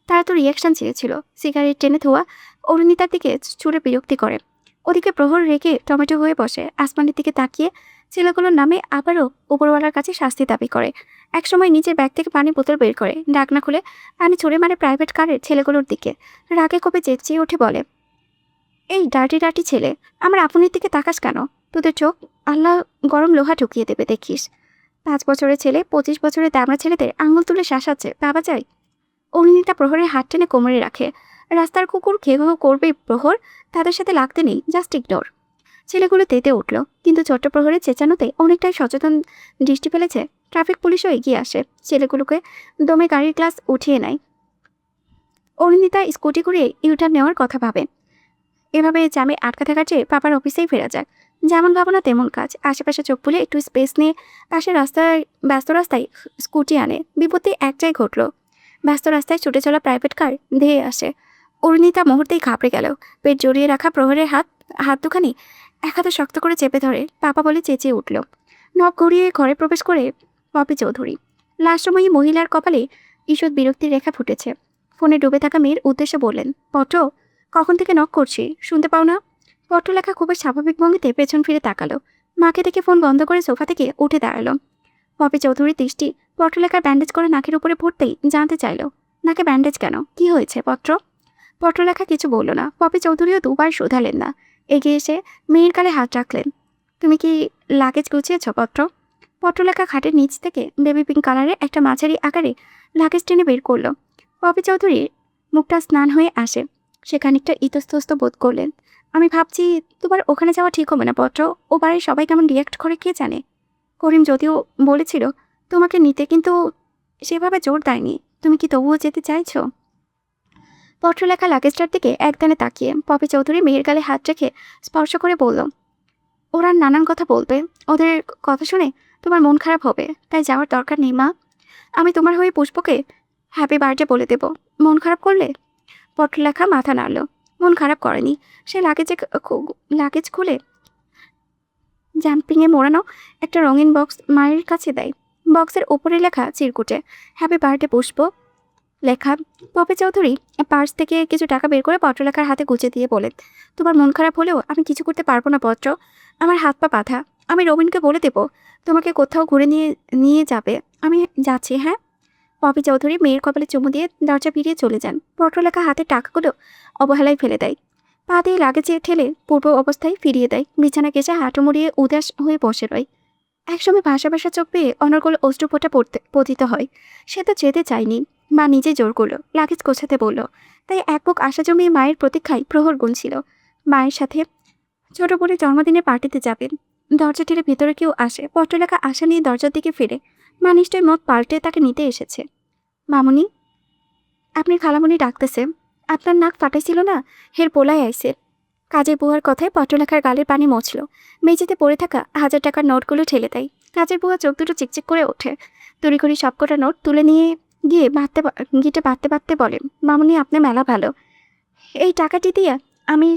তারা তো রিয়াকশন চেয়েছিল। সিগারেট টেনে ধোয়া অরুণিতার দিকে ছুঁড়ে বিরক্তি করে। ওদিকে প্রহর রেখে টমেটো হয়ে বসে আসমানের দিকে তাকিয়ে ছেলেগুলোর নামে আবারও উপরওয়ালার কাছে শাস্তি দাবি করে। একসময় নিজের ব্যাগ থেকে পানি বোতল বের করে ডাকনা খুলে পানি ছুঁড়ে মারে প্রাইভেট কারের ছেলেগুলোর দিকে। রাগে কপে চেঁচিয়ে উঠে বলে, এই ডার্টি ডার্টি ছেলে, আমার আপনের দিকে তাকাস কেন? তোদের চোখ আল্লাহ গরম লোহা ঢুকিয়ে দেবে দেখিস। 5 বছরের ছেলে 25 বছরের দামড়া ছেলেদের আঙুল তুলে শাসাচ্ছে, বাবা যায়। অরুণিতা প্রহরের হাত টেনে কোমরে রাখে। রাস্তার কুকুর ঘেউ ঘেউ করবেই প্রহর, তাদের সাথে লাগতে নেই, জাস্ট ইগনোর। ছেলেগুলো তেতে উঠল, কিন্তু ছোট্ট প্রহরের চেঁচানোতে অনেকটাই সচেতন দৃষ্টি ফেলেছে। ট্রাফিক পুলিশও এগিয়ে আসে, ছেলেগুলোকে দমে গাড়ির গ্লাস উঠিয়ে নেয়। অরুণিতা স্কুটি করে ইউটার্ন নেওয়ার কথা ভাবে। এভাবে জ্যামে আটকা থাকার চেয়ে পাপার অফিসেই ফেরা যাক। যেমন ভাবনা তেমন কাজ। আশেপাশে চোখ খুলে একটু স্পেস নিয়ে পাশে ব্যস্ত রাস্তায় স্কুটি আনে। বিপত্তি একটাই ঘটল। ব্যস্ত রাস্তায় ছুটে চলা প্রাইভেট কার ধেয়ে আসে। অরুণিতা মুহূর্তেই ঘাবড়ে গেল। পেট জড়িয়ে রাখা প্রহরের হাত দুখানি এক হাতে শক্ত করে চেপে ধরে পাপা বলে চেঁচিয়ে উঠল। নখ ঘুরিয়ে ঘরে প্রবেশ করে পপি চৌধুরী। লাশময়ী মহিলার কপালে ঈষৎ বিরক্তির রেখা ফুটেছে। ফোনে ডুবে থাকা মেয়ের উদ্দেশ্যে বললেন, পট্ট, কখন থেকে নক করছি, শুনতে পাও না? পত্রলেখা খুবই স্বাভাবিক ভঙ্গিতে পেছন ফিরে তাকালো। মাকে দেখে ফোন বন্ধ করে সোফা থেকে উঠে দাঁড়ালো। পপি চৌধুরীর দৃষ্টি পত্রলেখার ব্যান্ডেজ করে নাকের উপরে পড়তেই জানতে চাইল, নাকে ব্যান্ডেজ কেন, কি হয়েছে? পত্রলেখা কিছু বলল না। পপি চৌধুরীও দুবার শোধালেন না। এগিয়ে এসে মেয়ের গালে হাত রাখলেন। তুমি কি লাগেজ গুছিয়েছ পত্রলেখা খাটের নিচ থেকে বেবি পিঙ্ক কালারের একটা মাঝারি আকারে লাগেজ টেনে বের করলো। পপি চৌধুরীর মুখটা স্নান হয়ে আসে। সে খানিকটা ইতস্তস্ত বোধ করলেন। আমি ভাবছি তোমার ওখানে যাওয়া ঠিক হবে না পত্র। ও বাড়ির সবাই কেমন রিয়াক্ট করে কে জানে। করিম যদিও বলেছিল তোমাকে নিতে, কিন্তু সেভাবে জোর দেয়নি। তুমি কি তবুও যেতে চাইছো? পত্রলেখা লাগেজটার দিকে একদানে তাকিয়ে পপি চৌধুরী মেয়ের গালে হাত রেখে স্পর্শ করে বলল, ওরা নানান কথা বলবে। ওদের কথা শুনে তোমার মন খারাপ হবে, তাই যাওয়ার দরকার নেই মা। আমি তোমার হয়ে পুষ্পকে হ্যাপি বার্থডে বলে দেব। মন খারাপ করলে? পত্রলেখা মাথা নাড়ল। মন খারাপ করেনি। সে লাগেজ খুলে জাম্পিংয়ে মোড়ানো একটা রঙিন বক্স মায়ের কাছে দেয়। বক্সের ওপরে লেখা চিরকুটে হ্যাপি বার্থডে পুষ্প লেখা। পপি চৌধুরী পার্স থেকে কিছু টাকা বের করে পত্রলেখার হাতে গুছিয়ে দিয়ে বলেন, তোমার মন খারাপ হলেও আমি কিছু করতে পারবো না পত্র। আমার হাত পা বাঁধা। আমি রবিনকে বলে দেব তোমাকে কোথাও ঘুরে নিয়ে নিয়ে যাবে। আমি যাচ্ছি, হ্যাঁ। পপি চৌধুরী মেয়ের কপালে চুমু দিয়ে দরজা পেরিয়ে চলে যান। পত্রলেখা হাতে টাকাগুলো অবহেলায় ফেলে দেয়। পা দিয়ে লাগেজে ঠেলে পূর্ব অবস্থায় ফিরিয়ে দেয়। বিছানা কেচে হাঁটু মুড়িয়ে উদাস হয়ে বসে রয়। একসময় ভাষা ভাষা চোখ পেয়ে অনর্গল অশ্রুফোঁটা পতিত হয়। সে তো যেতে চায়নি। মা নিজে জোর করলো, লাগেজ গোছাতে বলল। তাই এক বুক আশা জমিয়ে মায়ের প্রতীক্ষায় প্রহর গুনছিল। মায়ের সাথে ছোট বোনের জন্মদিনে পার্টিতে যাবেন। দরজা ঠেলে ভেতরে কেউ আসে। পত্রলেখা আশা নিয়ে দরজার দিকে ফিরে। মা নিশ্চয় মত পাল্টে তাকে নিতে এসেছে। মামুনি, আপনি খালামুনি ডাকতেছে। আপনার নাক ফাটাইছিল না, হের পোলাই আইসে। কাজের বুয়ার কথায় পত্রলেখার গালের পানি মুছল। মেঝেতে পড়ে থাকা 1000 টাকার নোটগুলো ঠেলে দেয়। কাজের বুয়া চোখ দুটো চিকচিক করে ওঠে। তড়িঘড়ি সবকটা নোট তুলে নিয়ে গিয়ে গিটে বাঁধতে বাঁধতে বলে, মামুনি আপনি মেলা ভালো। এই টাকাটি দিয়া আমি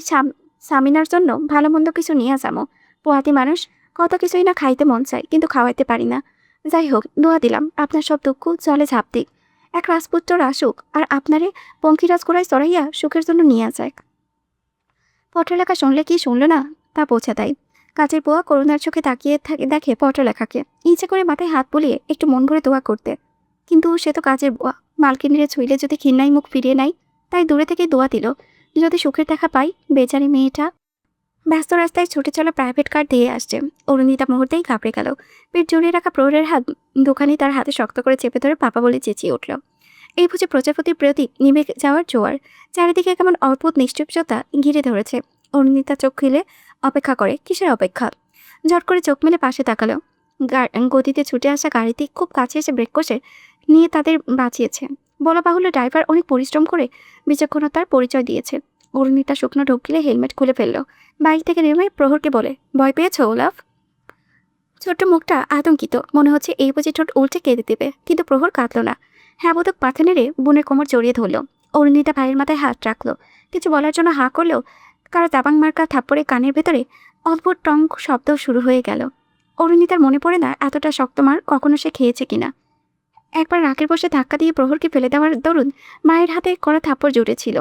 সামিনার জন্য ভালো মন্দ কিছু নিয়ে যাবো। পোয়াতি মানুষ, কত কিছুই না খাইতে মন চায়, কিন্তু খাওয়াইতে পারি না। যাই হোক, দোয়া দিলাম আপনার সব দুঃখ জলে ঝাঁপ দিক। এক রাজপুত্র আসুক আর আপনারে পঙ্কিরাজ গোড়ায় চড়াইয়া সুখের জন্য নিয়ে যায়। পত্রলেখা শুনলে কি শুনল না তা বোঝা দেয়। কাজের বুয়া করুণার চোখে তাকিয়ে দেখে পত্রলেখাকে। ইচ্ছে করে মাথায় হাত বুলিয়ে একটু মন ভরে দোয়া করতে, কিন্তু সে তো কাজের বুয়া। মালকিনীরে ছুঁইলে যদি ঘৃণায় মুখ ফিরিয়ে নেয়, তাই দূরে থেকে দোয়া দিল, যদি সুখের দেখা পাই। বেচারি মেয়েটা। ব্যস্ত রাস্তায় ছুটে চলা প্রাইভেট কার দিয়ে আসছে। অরুণিতা মুহূর্তেই ঘাবড়ে গেল। পেট জড়িয়ে রাখা প্রহরের হাত দুখানি তার হাতে শক্ত করে চেপে ধরে পাপা বলে চেঁচিয়ে উঠল। এই বুঝে প্রজাপতির প্রতি নিভে যাওয়ার জোয়ার। চারিদিকে কেমন অদ্ভুত নিশ্চুপতা ঘিরে ধরেছে। অরুণিতা চোখ খুলে অপেক্ষা করে। কিসের অপেক্ষা? ঝট করে চোখ মেলে পাশে তাকালো। গতিতে ছুটে আসা গাড়িটি খুব কাছে এসে ব্রেক কষে নিয়ে তাদের বাঁচিয়েছে। বলা বাহুল্য ড্রাইভার অনেক পরিশ্রম করে বিচক্ষণতার পরিচয় দিয়েছে। অরুণিতা শুকনো ঢোক গিলে হেলমেট খুলে ফেললো। বাইক থেকে নেমে প্রহরকে বলে, ভয় পেয়েছো ওলাফ? ছোট্ট মুখটা আতঙ্কিত, মনে হচ্ছে এই বুঝি ঠোঁট উল্টে কেঁদে দেবে, কিন্তু প্রহর কাঁদল না। হ্যাঁ বোধক মাথা নেড়ে বোনের কোমর জড়িয়ে ধরল। অরুণিতা ভাইয়ের মাথায় হাত রাখলো। কিছু বলার জন্য হাঁ করলেও কারো দাবাং মার্কা থাপ্পড়ে কানের ভেতরে অদ্ভুত টং শব্দ শুরু হয়ে গেল। অরুণিতার মনে পড়ে না এতটা শক্ত মার কখনো সে খেয়েছে কিনা। একবার রাকের বসে ধাক্কা দিয়ে প্রহরকে ফেলে দেওয়ার দরুন মায়ের হাতে করা থাপ্পড় জুটেছিল।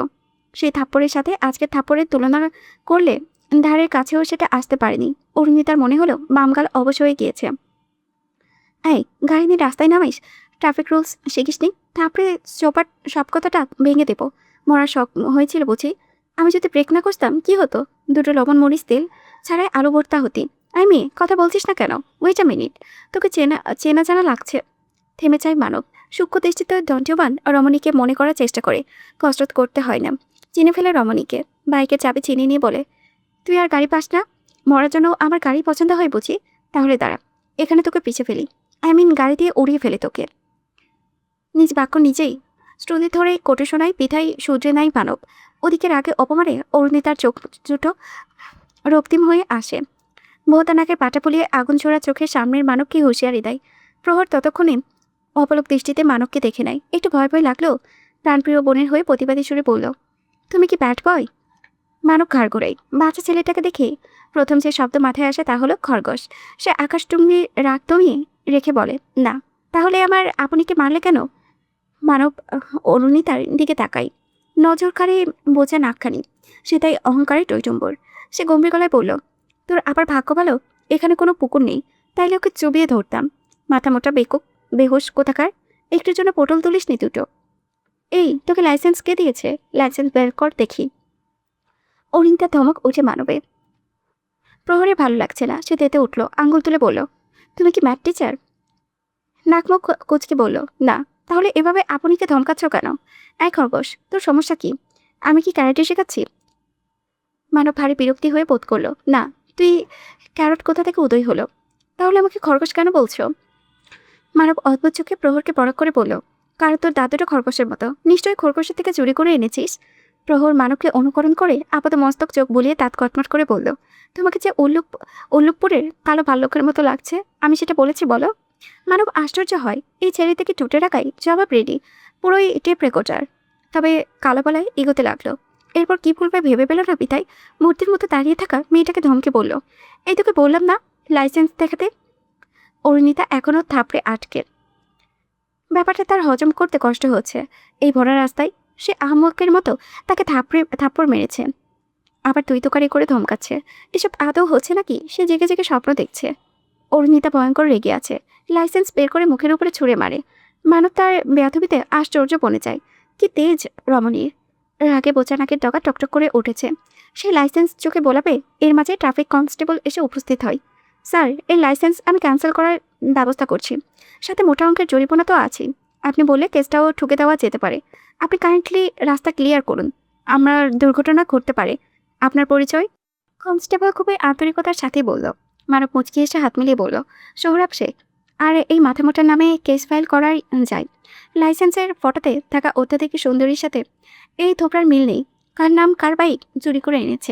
সেই থাপ্পড়ের সাথে আজকের থাপ্পড়ের তুলনা করলে ধারের কাছেও সেটা আসতে পারেনি। অরুণিতার মনে হলো বামগাল অবশ হয়ে গিয়েছে। এই, গাড়ি নিয়ে রাস্তায় নামাইস? Traffic rules শিখিসনি? থাপড়ে চোপাট সব কথাটা ভেঙে দেবো। মরার শখ হয়েছিল বুঝি? আমি যদি ব্রেক না করতাম কি হতো? দুটো লবণ মরিচ তেল ছাড়াই আলু ভর্তা হতি। আই মেয়ে, কথা বলছিস না কেন? ওয়েট আ মিনিট, তোকে চেনা চেনা জানা লাগছে। থেমে যায় মানব। সূক্ষ্ম দৃষ্টিতে দণ্ডবান রমণীকে মনে করার চেষ্টা করে। কসরত করতে হয় না। চিনে ফেলে রমণীকে। বাইকের চাবি চিনিয়ে নিয়ে বলে, তুই আর গাড়ি পাস না? মরার জন্য আমার গাড়ি পছন্দ হয় বুঝি? তাহলে দাঁড়া, এখানে তোকে পিছে ফেলি। গাড়ি দিয়ে উড়িয়ে ফেলে তোকে। নিজ বাক্য নিজেই শ্রুতি ধরে কোটে শোনায় পিঠাই সূর্যে নাই মানব। ওদিকে রাগে অপমানে অরুণিতার চোখ দুটো রক্তিম হয়ে আসে। বহুতা নাকের পাটা ফুলিয়ে আগুন ছোড়া চোখের সামনের মানবকে হুঁশিয়ারি দেয়। প্রহর ততক্ষণে অপলক দৃষ্টিতে মানবকে দেখে নেয়। একটু ভয় ভয় লাগলেও প্রাণপ্রিয় বোনের হয়ে প্রতিবাদী সুরে বলল, তুমি কি ব্যাট বয়? মানব ঘাড় ঘোরাই। বাচ্চা ছেলেটাকে দেখে প্রথম যে শব্দ মাথায় আসে তা হলো খরগোশ। সে আকাশটুঙ্গি রাগ দমিয়ে রেখে বলে, না। তাহলে আমার আপনিকে মারলে কেন? মানব অরুণিতার দিকে তাকাই। নজর কাড়ে বোঝা নাকখানি। সেটাই অহংকারে টইটম্বর। সে গম্ভীর গলায় বলল, তোর আবার ভাগ্য ভালো এখানে কোনো পুকুর নেই, তাইলে ওকে চুবিয়ে ধরতাম। মাথা মোটা বেকুব বেহুশ কোথাকার। একটুর জন্য পটল তুলিস নি দুটো? এই, তোকে লাইসেন্স কে দিয়েছে? লাইসেন্স বের কর দেখি। অরুণিতার ধমক উঠে মানবে। প্রহরে ভালো লাগছে না। সে তেতে উঠল, আঙ্গুল তুলে বলল, তুমি কি ম্যাথ টিচার? নাকমুখ কুচকে বলল, না। তাহলে এভাবে আপনিকে ধমকাচ্ছ কেন? এই খরগোশ, তোর সমস্যা কি? আমি কি ক্যারাটে শেখাচ্ছি? মানব ভারী বিরক্তি হয়ে বোধ করলো। না, তুই ক্যারট কোথা থেকে উদয় হলো? তাহলে আমাকে খরগোশ কেন বলছো? মানব অদ্ভুত চোখে প্রহরকে পরখ করে বলল, কারণ তোর দাদুটা খরগোশের মতো, নিশ্চয়ই খরগোশের থেকে চুরি করে এনেছিস। প্রহর মানবকে অনুকরণ করে আপাত মস্তক চোখ বুলিয়ে দাঁত কটমট করে বলল, তোমাকে যে উল্লুকপুরের কালো ভাল্লুকের মতো লাগছে, আমি সেটা বলেছি বলো? মানব আশ্চর্য হয়, এই ছেলে থেকে টুটে রাখাই জবাব রেডি, পুরোই টেপ রেকর্ডার। তবে কালো বলায় এগোতে লাগলো। এরপর কি বলবে ভেবে পেল না বিতাই মূর্তির মতো দাঁড়িয়ে থাকা মেয়েটাকে ধমকে বলল, এই তোকে বললাম না লাইসেন্স দেখাতে। অরুণিতা এখনও থাপড়ে আটকে। ব্যাপারটা তার হজম করতে কষ্ট হচ্ছে। এই ভরা রাস্তায় সে আহমকের মতো তাকে থাপ্পড় মেরেছে, আবার তুই তোকারি করে ধমকাচ্ছে। এসব আদৌ হচ্ছে নাকি সে জেগে জেগে স্বপ্ন দেখছে? অরুণিতা ভয়ঙ্কর রেগে আছে, লাইসেন্স বের করে মুখের উপরে ছুঁড়ে মারে। মানব তার বেয়াদবিতে আশ্চর্য বনে যায়। কি তেজ রমণীর! রাগে বোচা নাকের ডগা টকটক করে উঠেছে। সে লাইসেন্স চোখে বোলাবে, এর মাঝে ট্রাফিক কনস্টেবল এসে উপস্থিত হয়। স্যার, এই লাইসেন্স আমি ক্যান্সেল করার ব্যবস্থা করছি, সাথে মোটা অঙ্কের জরিমানা তো আছেই। আপনি বললে কেসটাও ঠুকে দেওয়া যেতে পারে। আপনি কারেন্টলি রাস্তা ক্লিয়ার করুন, আমার দুর্ঘটনা ঘটতে পারে। আপনার পরিচয়? কনস্টেবল খুবই আন্তরিকতার সাথে বলল। মানব মুচকি এসে হাত মিলিয়ে বলল, সোহরাব শেখ। আর এই মাথামোটার নামে কেস ফাইল করাই যায়। লাইসেন্সের ফটোতে থাকা অত্যাধিক সুন্দরীর সাথে এই থোপড়ার মিল নেই। কার নাম কার বাইক চুরি করে এনেছে?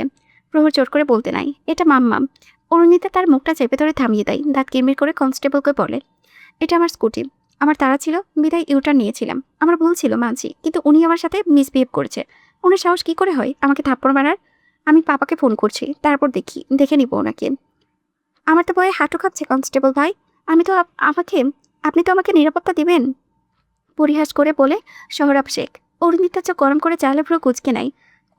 প্রহর জোর করে বলতে নাই, এটা মাম্মাম। অরুণিতা তার মুখটা চেপে ধরে থামিয়ে দেয়, দাঁত কিরমির করে কনস্টেবলকে বলে, এটা আমার স্কুটি। আমার তাড়া ছিল বিদায় ইউটার নিয়েছিলাম। আমার ভুল ছিল মানছি, কিন্তু উনি আমার সাথে মিসবিহেভ করেছে। ওনার সাহস কি করে হয় আমাকে থাপ্পড় মারার? আমি পাপাকে ফোন করছি, তারপর দেখে নিব ওনাকে। আমার তো ভয়ে হাঁটু কাঁপছে কনস্টেবল ভাই। আমি তো আমাকে আপনি তো আমাকে নিরাপত্তা দিবেন? পরিহাস করে বলে সোহরাব শেখ। অরুণিতা চোখ গরম করে চালে পুরো কুচকে নাই।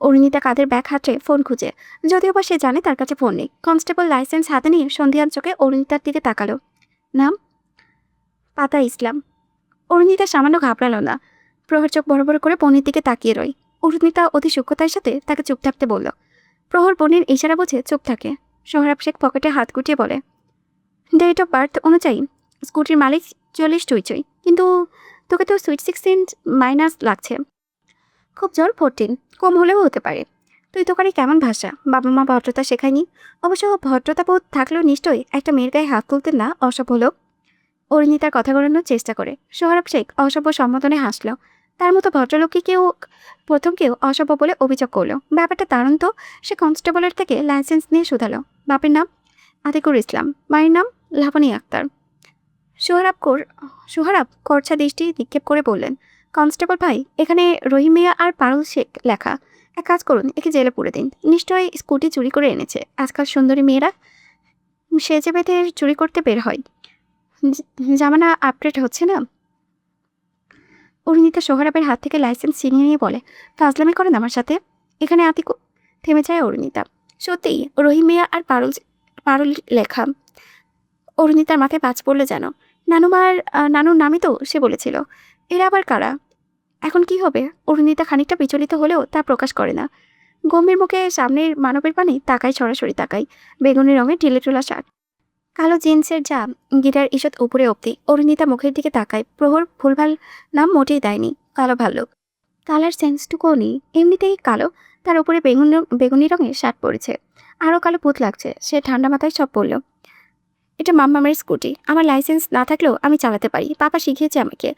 অরুণিতা কাঁধের ব্যাগ হাতে ফোন খুঁজে, যদিও বা সে জানে তার কাছে ফোন নেই। কনস্টেবল লাইসেন্স হাতে নিয়ে সন্ধিয়ান চোখে অরুণিতার দিকে তাকালো। নাম? পাতা ইসলাম। অরুণিতা সামান্য ঘাবড়ালো না, প্রহর চোখ বড় বড় করে বোনের দিকে তাকিয়ে রয়। অরুণিতা অতি সূক্ষ্মতার সাথে তাকে চুপ থাকতে বলল। প্রহর বোনের ইশারা বুঝে চুপ থাকে। সোহরাব শেখ পকেটে হাত গুটিয়ে বলে, ডেট অফ বার্থ অনুযায়ী স্কুটির মালিক 40 চুইচই, কিন্তু তোকে তো সুইট 16 মাইনাস লাগছে। খুব জোর 14, কম হলেও হতে পারে। তুই তোকারি কেমন ভাষা, বাবা মা ভদ্রতা শেখায়নি? অবশ্য ভদ্রতা বোধ থাকলেও নিশ্চয়ই একটা মেয়ের গায়ে হাত তুলতেন না অসভ্য লোক। অরুণিতার কথা ঘোরানোর চেষ্টা করে সোহরাব শেখ অসভ্য সম্বোধনে হাসল। তার মতো ভদ্রলোককে প্রথম কেউ অসভ্য বলে অভিযোগ করলো। ব্যাপারটা দারুণ তো। সে কনস্টেবলের থেকে লাইসেন্স নিয়ে শুধালো, বাপের নাম? আতিকুর ইসলাম। মায়ের নাম লাবণী আক্তার। সোহরাব করছা দৃষ্টি নিক্ষেপ করে বললেন, কনস্টেবল ভাই, এখানে রহিম মিয়া আর পারুল শেখ লেখা। এক কাজ করুন, একে জেলে পুরে দিন। নিশ্চয়ই স্কুটি চুরি করে এনেছে। আজকাল সুন্দরী মেয়েরা সেজে বেঁধে চুরি করতে বের হয়। জামানা আপডেট হচ্ছে না? অরুণিতা সোহরাবের হাত থেকে লাইসেন্স ছিনিয়ে নিয়ে বলে, ফাজলামি করেন আমার সাথে? এখানে থেমে যায় অরুণিতা। সত্যিই রহিম মিয়া আর পারুল লেখা। অরুণিতার মাথায় বাজ পড়লে যেন। নানুর নামই তো সে বলেছিল। এরা আবার কারা? এখন কি হবে? অরুণিতা খানিকটা বিচলিত হলেও তা প্রকাশ করে না। গম্ভীর মুখে সামনের মানবের পানে তাকায়, সরাসরি তাকায়। বেগুনি রঙের ঢিলেঢোলা শার্ট, কালো জিন্সের গিটার ঈষৎ উপরে অব্দি। অরুণিতা মুখের দিকে তাকায়। প্রহর ভুলভাল নাম মোটেই দেয়নি, কালো ভাল্লুক। কালার সেন্সটুকুও নেই, এমনিতেই কালো। তার উপরে বেগুনি রঙের শার্ট পরেছে, আরও কালো ভূত লাগছে। সে ঠান্ডা মাথায় সব বলল, এটা মাম্মামের স্কুটি। আমার লাইসেন্স না থাকলেও আমি চালাতে পারি, পাপা শিখিয়েছে আমাকে।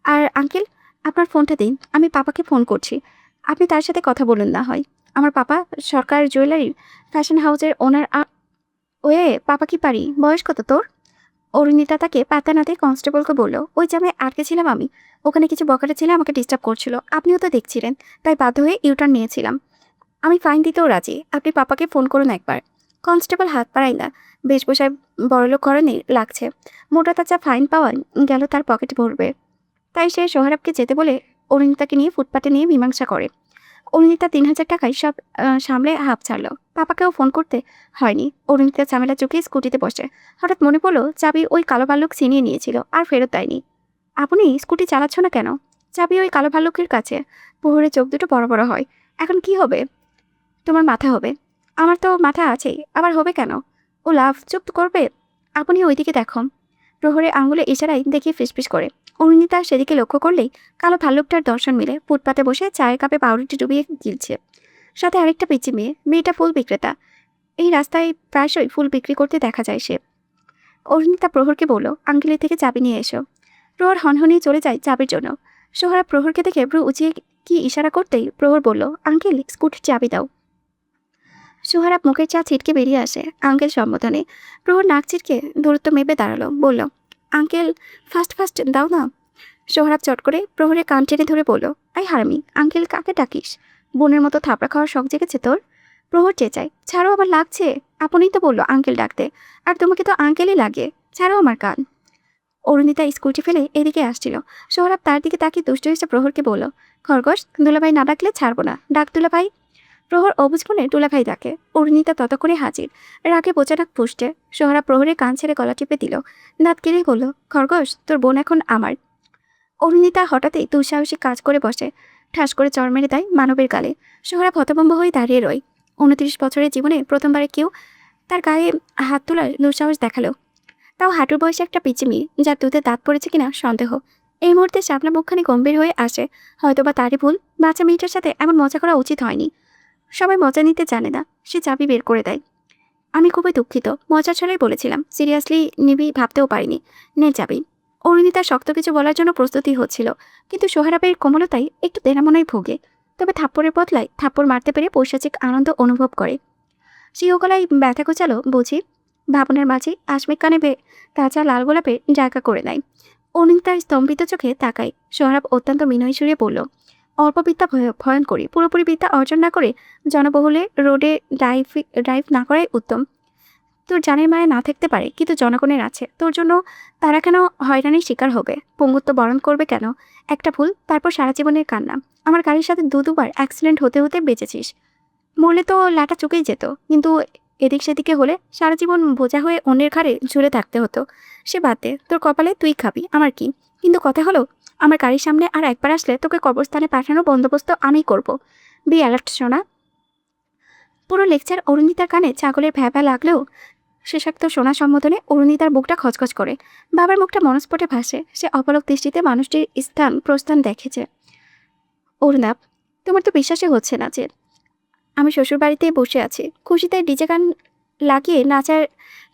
আর আঙ্কেল, আপনার ফোনটা দিন, আমি পাপাকে ফোন করছি। আপনি তার সাথে কথা বলুন না হয়। আমার পাপা সরকার জুয়েলারি ফ্যাশন হাউসের ওনার। ওয়ে পাপা কি পারি। বয়স কত তোর? অরুণিতা তাকে পাত্তা না দিয়ে কনস্টেবলকে বলল, ওই জামে আটকে ছিলাম আমি। ওখানে কিছু বকাটে ছেলে আমাকে ডিস্টার্ব করছিল, আপনিও তো দেখছিলেন, তাই বাধ্য হয়ে ইউটার্ন নিয়েছিলাম। আমি ফাইন দিতেও রাজি, আপনি পাপাকে ফোন করুন একবার। কনস্টেবল হাত বাড়াই না, বেশভূষায় বড়লোক ঘরনে লাগছে। মোটা তাজা ফাইন পাওয়া গেল তার পকেটে ভরবে। তাই সে সোহরাবকে যেতে বলে অরুণিতাকে নিয়ে ফুটপাতে নিয়ে মীমাংসা করে। অরুণিতা 3000 টাকায় সব সামলে হাঁপ ছাড়লো। পাপাকেও ফোন করতে হয়নি। অরুণিতা ঝামেলা চুকিয়ে স্কুটিতে বসে। হঠাৎ মনে পড়লো চাবি ওই কালো ভাল্লুক ছিনিয়ে নিয়েছিল আর ফেরত দেয়নি। আপনি স্কুটি চালাচ্ছ না কেন? চাবি ওই কালো ভাল্লুকের কাছে। প্রহরের চোখ দুটো বড় বড় হয়। এখন কি হবে? তোমার মাথা হবে। আমার তো মাথা আছেই, আবার হবে কেন? ও লাভ চুপ করবে। আপনি ওইদিকে দেখো। প্রহরে আঙুলে ইশারায় দেখিয়ে ফিসফিস করে। অরুণিতা সেদিকে লক্ষ্য করলেই কালো ভাল্লুকটার দর্শন মিলে ফুটপাতে বসে চায়ের কাপে পাউরুটি ডুবিয়ে গিলছে। সাথে আরেকটা পিচ্চি মেয়েটা ফুল বিক্রেতা। এই রাস্তায় প্রায়শই ফুল বিক্রি করতে দেখা যায় সে। অরুণিতা প্রহরকে বলল, আঙ্কেলের থেকে চাবি নিয়ে এসো। প্রহর হনহনিয়ে চলে যায় চাবির জন্য। সোহরাব প্রহরকে দেখে ভ্রু উঁচিয়ে কি ইশারা করতেই প্রহর বলল, আঙ্কেল স্কুটির চাবি দাও। সোহরাব মুখের চা ছিটকে বেরিয়ে আসে আঙ্কেল সম্বোধনে। প্রহর নাক ছিটকে দূরত্ব মেপে দাঁড়ালো, বলল, আঙ্কেল ফাস্ট ফাস্ট দাও না। সোহরাব চট করে প্রহরের কান টেনে ধরে বলল, আই হারামি, আঙ্কেল কাকে ডাকিস? বোনের মতো থাপড়া খাওয়ার শখ জেগেছে তোর? প্রহর চেঁচায়, ছাড়ো, আবার লাগছে। আপনিই তো বললো আঙ্কেল ডাকতে, আর তোমাকে তো আঙ্কেলই লাগে। ছাড়ো আমার কান। অরুণিতা স্কুলটি ফেলে এদিকে আসছিল। সোহরাব তার দিকে তাকিয়ে দুষ্ট হেসে প্রহরকে বলল, খরগোশ, দুলাভাই না ডাকলে ছাড়বো না, ডাক দুলাভাই। প্রহর অবুঝ মনে দুলাভাই ডাকে। অরুণিতা ততক্ষণে হাজির, রাগে বোচানাক ফুসছে। সোহরাব প্রহরের কান ছেড়ে গলা টিপে দিল, দাঁত কেড়ে বলল, খরগোশ, তোর বোন এখন আমার। অরুণিতা হঠাৎই দুঃসাহসিক কাজ করে বসে, ঠাস করে চড় মেরে দেয় মানবের গালে। সোহরাব হতভম্ব হয়ে দাঁড়িয়ে রয়। 29 বছরের জীবনে প্রথমবারে কেউ তার গায়ে হাত তোলার দুঃসাহস দেখালো, তাও হাঁটুর বয়সে একটা পিচি মেয়ে, যার দুধে দাঁত পড়েছে কিনা সন্দেহ। এই মুহূর্তে শাপলা মুখখানি গম্ভীর হয়ে আসে। হয়তোবা তারই ভুল, বাচ্চা মেয়েটার সাথে এমন মজা করা উচিত হয়নি। সবাই মজা নিতে জানে না। সে চাবি বের করে দেয়। আমি খুবই দুঃখিত, মজা ছাড়াই বলেছিলাম, সিরিয়াসলি নিবি ভাবতেও পারিনি। নে চাবি। অরুণিতা শক্ত কিছু বলার জন্য প্রস্তুতি হচ্ছিল, কিন্তু সোহরাবের কোমলতায় একটু দেনামনায় ভোগে। তবে থাপ্পড়ের বদলায় থাপ্পড় মারতে পেরে পৈশাচিক আনন্দ অনুভব করে। সিংহগলায় ব্যথা গোচালো বুঝি। ভাবনার মাঝে আসমিক কানে কাঁচা লাল গোলাপের জায়গা করে নেয়। অরুণিতার স্তম্ভিত চোখে তাকায়। সোহরাব অত্যন্ত বিনয়ী সুরে বলল, অল্প বিদ্যা ভয়ঙ্করী, পুরোপুরি বিদ্যা অর্জন না করে জনবহুলে রোডে ড্রাইভ না করাই উত্তম। তোর জানের মায়া না থাকতে পারে, কিন্তু জনগণের আছে। তোর জন্য তারা কেন হয়রানির শিকার হবে, পঙ্গুত্ব বরণ করবে কেন? একটা ভুল, তারপর সারা জীবনের কান্না। আমার গাড়ির সাথে দুবার অ্যাক্সিডেন্ট হতে হতে বেঁচেছিস। মরলে তো লাটা চুকেই যেত, কিন্তু এদিক সেদিকে হলে সারা জীবন বোঝা হয়ে অন্যের ঘাড়ে ঝুলে থাকতে হতো। সে বাদ দে, তোর কপালে তুই খাবি, আমার কি? কিন্তু কথা হলো, আমার গাড়ির সামনে আর একবার আসলে তোকে কবরস্থানে পাঠানোর বন্দোবস্ত আমিই করব। বি অ্যালার্ট সোনা। পুরো লেকচার অরুণিতার কানে ছাগলের ভ্যাভা লাগলেও শেষাক্ত সোনা সম্বোধনে অরুণিতার বুকটা খচখচ করে। বাবার মুখটা মনস্ফটে ভাসে। সে অপলক দৃষ্টিতে মানুষটির স্থান প্রস্থান দেখেছে। অরুণাব, তোমার তো বিশ্বাসই হচ্ছে না যে আমি শ্বশুরবাড়িতেই বসে আছি, খুশিতে ডিজে গান লাগিয়ে নাচার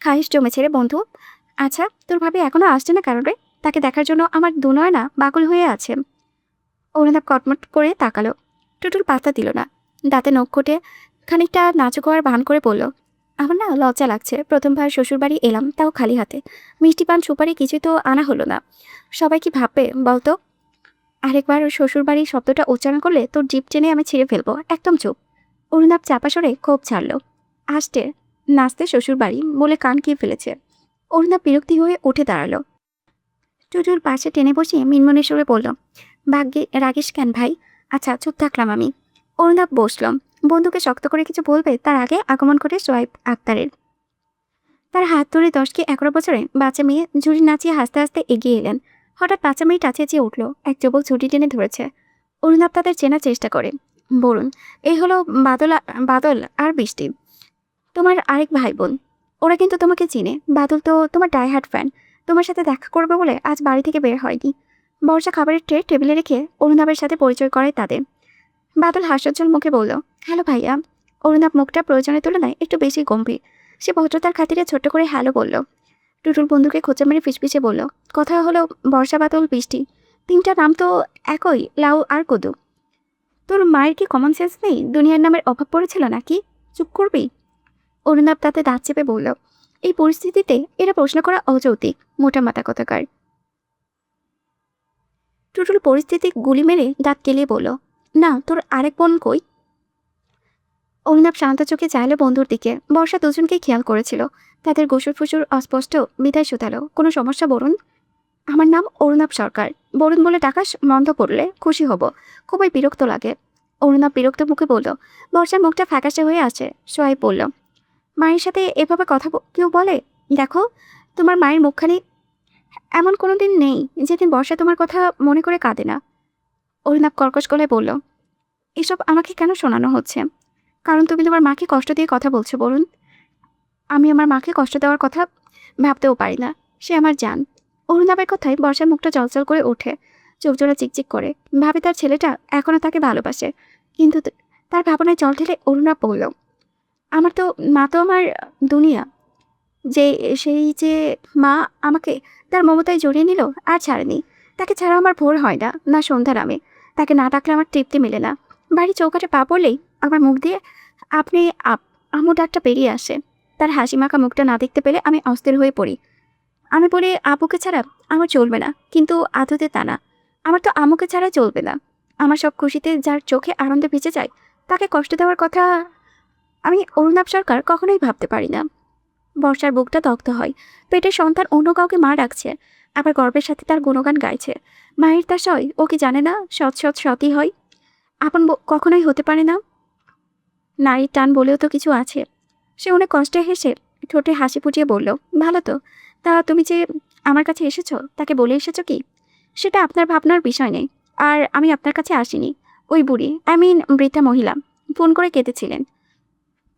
খাহিস জমেছে রে বন্ধু। আচ্ছা, তোর ভাবি এখনো আসছে না কারণ রে? তাকে দেখার জন্য আমার দুনয়না বাকুল হয়ে আছে। অরুণাব কটমট করে তাকালো। টুটুল পাত্তা দিল না। দাঁতে নখ খুঁটে খানিকটা নাচু হওয়ার ভান করে বলল, আমার না লজ্জা লাগছে, প্রথমবার শ্বশুরবাড়ি এলাম, তাও খালি হাতে। মিষ্টি পান সুপারি কিছুই তো আনা হলো না। সবাই কি ভাববে বলতো? আরেকবার শ্বশুরবাড়ির শব্দটা উচ্চারণ করলে তোর জিভ টেনে আমি ছিঁড়ে ফেলবো। একদম চুপ। অরুণাব চাপা সরে ক্ষোভ ছাড়ল। আসতে নাচতে শ্বশুরবাড়ি বলে কান কিয়ে ফেলেছে। অরুণাব বিরক্তি হয়ে উঠে দাঁড়ালো। টুটুল পাশে টেনে বসিয়ে মিনমনে সরে বলল, ভাগ্যে রাগিস কেন ভাই? আচ্ছা, চুপ থাকলাম আমি। অরুণাব বসলাম। বন্ধুকে শক্ত করে কিছু বলবে তার আগে আগমন করে সোয়াইব আক্তারের। তার হাত ধরে 10 কি 11 বছরে বাচ্চা মেয়ে ঝুড়ি নাচিয়ে হাসতে হাসতে এগিয়ে এলেন। হঠাৎ বাচ্চা মেয়েটা চেঁচিয়ে উঠল। এক যুবক ঝুড়ি টেনে ধরেছে। অরুণাব তাদের চেনার চেষ্টা করে। বলুন, এই হলো বাদল আর বৃষ্টি, তোমার আরেক ভাই বোন। ওরা কিন্তু তোমাকে চিনে। বাদল তো তোমার ডাইহার্ট ফ্যান। তোমার সাথে দেখা করবে বলে আজ বাড়ি থেকে বের হয়নি। বর্ষা খাবারের ট্রে টেবিলে রেখে অরুণাবের সাথে পরিচয় করায় তাদের। বাদল হাস্যোজ্জ্বল মুখে বলল, হ্যালো ভাইয়া। অরুণাব মুখটা প্রয়োজনের তুলনায় একটু বেশি গম্ভীর। সে ভদ্রতার খাতিরে ছোট্ট করে হ্যালো বলল। টুটুল বন্ধুকে খোঁচা মেরে ফিসফিসে বলল, কথা হলো বর্ষা, বাদল, বৃষ্টি, তিনটা নাম তো একই, লাউ আর কদু। তোর মায়ের কি কমন সেন্স নেই? দুনিয়ার নামের অভাব পড়েছিল নাকি? চুপ করবি? অরুণাব তাতে দাঁত চেপে বলল, এই পরিস্থিতিতে এরা প্রশ্ন করা অযৌক্তিক, মোটা মাথা কথাকার। টুটুল পরিস্থিতি গুলি মেরে দাঁত কেলিয়ে বলল, না, তোর আরেক বোন কই? অরুণাব শান্ত চোখে চাইল বন্ধুর দিকে। বর্ষা দুজনকেই খেয়াল করেছিল। তাদের গোসর ফুসুর অস্পষ্ট, বিদায় শুধালো, কোনো সমস্যা বরুণ? আমার নাম অরুণাব সরকার। বরুণ বলে ডাকা বন্ধ করলে খুশি হব। খুবই বিরক্ত লাগে। অরুণাব বিরক্ত মুখে বলল। বর্ষার মুখটা ফ্যাকাশে হয়ে আসে। সোহাইব বলল, মায়ের সাথে এভাবে কথা কেউ বলে? দেখো, তোমার মায়ের মুখখানি এমন কোনো দিন নেই যেদিন বর্ষা তোমার কথা মনে করে কাঁদে না। অরুণাব কর্কশ গলায় বলল, এসব আমাকে কেন শোনানো হচ্ছে? কারণ তুমি তোমার মাকে কষ্ট দিয়ে কথা বলছো বরুণ। আমি আমার মাকে কষ্ট দেওয়ার কথা ভাবতেও পারি না। সে আমার জান। অরুণাবের কথায় বর্ষার মুখটা চলচল করে ওঠে, চোখ জোড়া চিকচিক করে। ভাবে তার ছেলেটা এখনো তাকে ভালোবাসে, কিন্তু তার ভাবনায় জল ঢেলে অরুণাব বলল, আমার তো মা তো আমার দুনিয়া। যে সেই যে মা আমাকে তার মমতায় জড়িয়ে নিল আর ছাড়েনি। তাকে ছাড়া আমার ভোর হয় না, না সন্ধ্যা নামে। তাকে না ডাকলে আমার তৃপ্তি মেলে না। বাড়ির চৌকাঠে পা পড়লেই আমার মুখ দিয়ে আপনি আম্মু ডাকটা বেরিয়ে আসে। তার হাসি মাখা মুখটা না দেখতে পেলে আমি অস্থির হয়ে পড়ি। আমি বলি, আব্বুকে ছাড়া আমার চলবে না, কিন্তু আদতে তা না। আমার তো আম্মুকে ছাড়া চলবে না। আমার সব খুশিতে যার চোখে আনন্দে ভিজে যায়, তাকে কষ্ট দেওয়ার কথা আমি অরুণাভ সরকার কখনোই ভাবতে পারি না। বর্ষার বুকটা দগ্ধ হয়। পেটের সন্তান অন্য কাউকে মা ডাকছে, আবার গর্বের সাথে তার গুণগান গাইছে। মায়ের তা সয়, ও কি জানে না সৎ সৎ সতই হয়, আপন কখনোই হতে পারে না। নারীর টান বলেও তো কিছু আছে। সে অনেক কষ্টে হেসে ঠোঁটে হাসি ফুটিয়ে বলল, ভালো তো। তা তুমি যে আমার কাছে এসেছো, তাকে বলে এসেছো কি? সেটা আপনার ভাবনার বিষয় নেই। আর আমি আপনার কাছে আসিনি। ওই বুড়ি, বৃদ্ধা মহিলা ফোন করে কেঁদেছিলেন।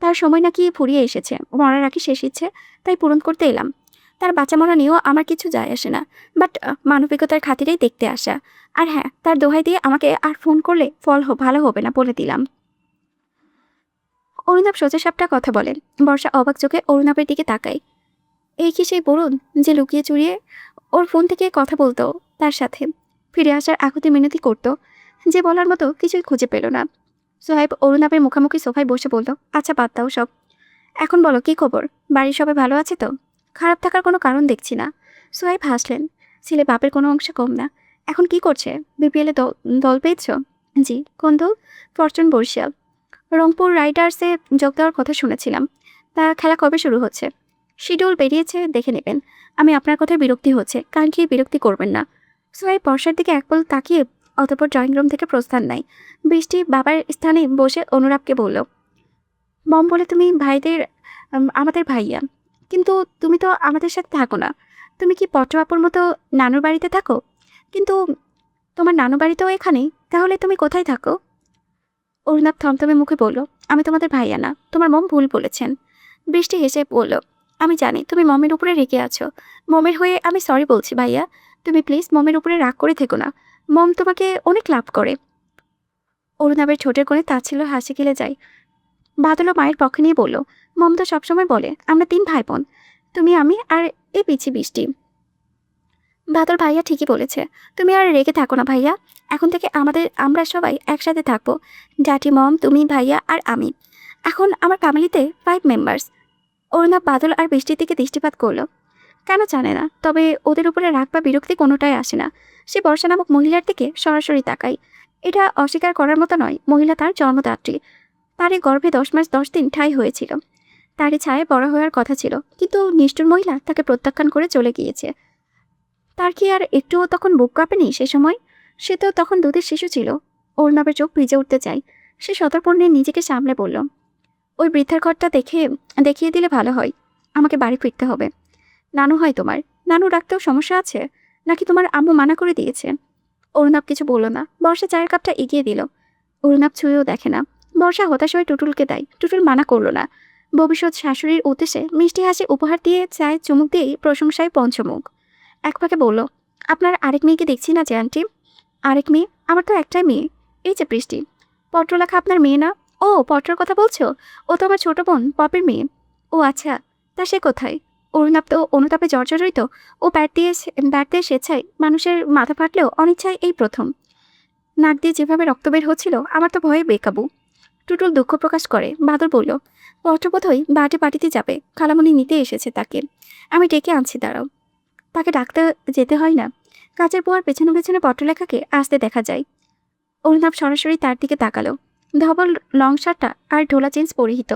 তার সময় নাকি ফুরিয়ে এসেছে, মরার আগে শেষ ইচ্ছে, তাই পূরণ করতে এলাম। তার বাঁচা মরা নিয়েও আমার কিছু যায় আসে না, বাট মানবিকতার খাতিরেই দেখতে আসা। আর হ্যাঁ, তার দোহাই দিয়ে আমাকে আর ফোন করলে ভালো হবে না বলে দিলাম। অরুণাভ সোজাসাপটা কথা বলেন। বর্ষা অবাক চোখে অরুণাভের দিকে তাকায়। এই কি সেই বরুণ যে লুকিয়ে চুরিয়ে ওর ফোন থেকে কথা বলতো, তার সাথে ফিরে আসার আকুতি মিনতি করতো, যে বলার মতো কিছুই খুঁজে পেল না। সোহাইব অরুণাভের মুখোমুখি সোফায় বসে বলল, আচ্ছা বাদ দাও সব। এখন বলো, কি খবর? বাড়ির সবাই ভালো আছে তো? খারাপ থাকার কোনো কারণ দেখছি না। সোহাইব হাসলেন। ছেলে বাপের কোনো অংশে কম না। এখন কি করছে? বিপিএলে দল পেয়েছ? জি। কোন দল? ফরচুন বরিশাল। রংপুর রাইডার্সে যোগ দেওয়ার কথা শুনেছিলাম। তা খেলা কবে শুরু হচ্ছে? শিডিউল বেরিয়েছে, দেখে নেবেন। আমি আপনার কথায় বিরক্তি হচ্ছে, কারণ কি বিরক্তি করবেন না। সোহাইব বর্ষার দিকে একপল তাকিয়ে অতঃপর ড্রয়িং রুম থেকে প্রস্থান নেয়। বৃষ্টি বাবার স্থানে বসে অনুরাগকে বলল, মম বলে তুমি ভাইদের আমাদের ভাইয়া, কিন্তু তুমি তো আমাদের সাথে থাকো না। তুমি কি পট্ট আপুর মতো নানুর বাড়িতে থাকো? কিন্তু তোমার নানু বাড়িতেও এখানেই, তাহলে তুমি কোথায় থাকো? অরুণাভ থমথমে মুখে বলল, আমি তোমাদের ভাইয়া না, তোমার মম ভুল বলেছেন। বৃষ্টি হেসে বলল, আমি জানি তুমি মমের উপরে রেগে আছো। মমের হয়ে আমি সরি বলছি ভাইয়া। তুমি প্লিজ মমের উপরে রাগ করে থেকো না। মম তোমাকে অনেক লাভ করে। অরুণাভের ঠোঁটের কোণে তাচ্ছিল্য হাসি খেলে যায়। বাদলও মায়ের পক্ষে নিয়ে বলল, মম তো সবসময় বলে আমরা 3 ভাই বোন, তুমি, আমি আর এই পিছি বৃষ্টি। বাদল ভাইয়া ঠিকই বলেছে। তুমি আর রেগে থাকো না ভাইয়া। এখন থেকে আমরা সবাই একসাথে থাকবো। ড্যাডি, মম, তুমি, ভাইয়া আর আমি। এখন আমার ফ্যামিলিতে 5 মেম্বার্স। অরুণাভ বাদল আর বৃষ্টির দিকে দৃষ্টিপাত করলো। কেন জানে না, তবে ওদের উপরে রাগ বা বিরক্তি কোনোটাই আসে না। সে বর্ষা নামক মহিলার দিকে সরাসরি তাকায়। এটা অস্বীকার করার মতো নয়, মহিলা তার জন্মদাত্রী। তারই গর্ভে 10 মাস 10 দিন ঠাঁই হয়েছিল। তারই ছায়ে বড় হওয়ার কথা ছিল, কিন্তু নিষ্ঠুর মহিলা তাকে প্রত্যাখ্যান করে চলে গিয়েছে। তার কি আর একটুও তখন বুক কাঁপেনি সে সময়? সে তো তখন দুধের শিশু ছিল। অরুণাভের চোখ ভিজে উঠতে চায়। সে সতর্পণে নিজেকে সামলে বলল, ওই বৃদ্ধার ঘরটা দেখিয়ে দিলে ভালো হয়। আমাকে বাড়ি ফিরতে হবে। নানু হয় তোমার? নানু ডাকতেও সমস্যা আছে, নাকি তোমার আম্মু মানা করে দিয়েছে? অরুণাভ কিছু বলল না। বর্ষা চায়ের কাপটা এগিয়ে দিল। অরুণাভ ছুঁয়েও দেখে না। বর্ষা হতাশ হয়ে টুটুলকে দেয়। টুটুল মানা করল না। ভবিষ্যৎ শাশুড়ির উদ্দেশ্যে মিষ্টি হাসি উপহার দিয়ে চায়ে চুমুক দিয়েই প্রশংসায় পঞ্চমুখ। এক ফাঁকে বলল, আপনার আরেক মেয়েকে দেখছি না যে আন্টি? আরেক মেয়ে? আমার তো একটাই মেয়ে, এই যে বৃষ্টি। পত্রলেখা আপনার মেয়ে না? ও, পত্রের কথা বলছো? ও তো আমার ছোট বোন পপের মেয়ে। ও আচ্ছা, তা সে কোথায়? অরুণাভ তো অনুতাপে জর্জরিত। ও ব্যাট দিয়ে স্বেচ্ছায় মানুষের মাথা ফাটলেও অনিচ্ছায় এই প্রথম। নাক দিয়ে যেভাবে রক্ত বের হচ্ছিল, আমার তো ভয়ে বেকাবু। টুটুল দুঃখ প্রকাশ করে। বাদল বলল, পত্রবোধই বার্থডে পার্টিতে যাবে, খালামণি নিতে এসেছে তাকে। আমি ডেকে আনছি, দাঁড়াও। তাকে ডাকতে যেতে হয় না। কাচের পোয়ার পেছনে পেছনে পত্রলেখাকে আসতে দেখা যায়। অরুণাভ সরাসরি তার দিকে তাকালো। ধবল লং শার্টটা আর ঢোলা জিন্স পরিহিত,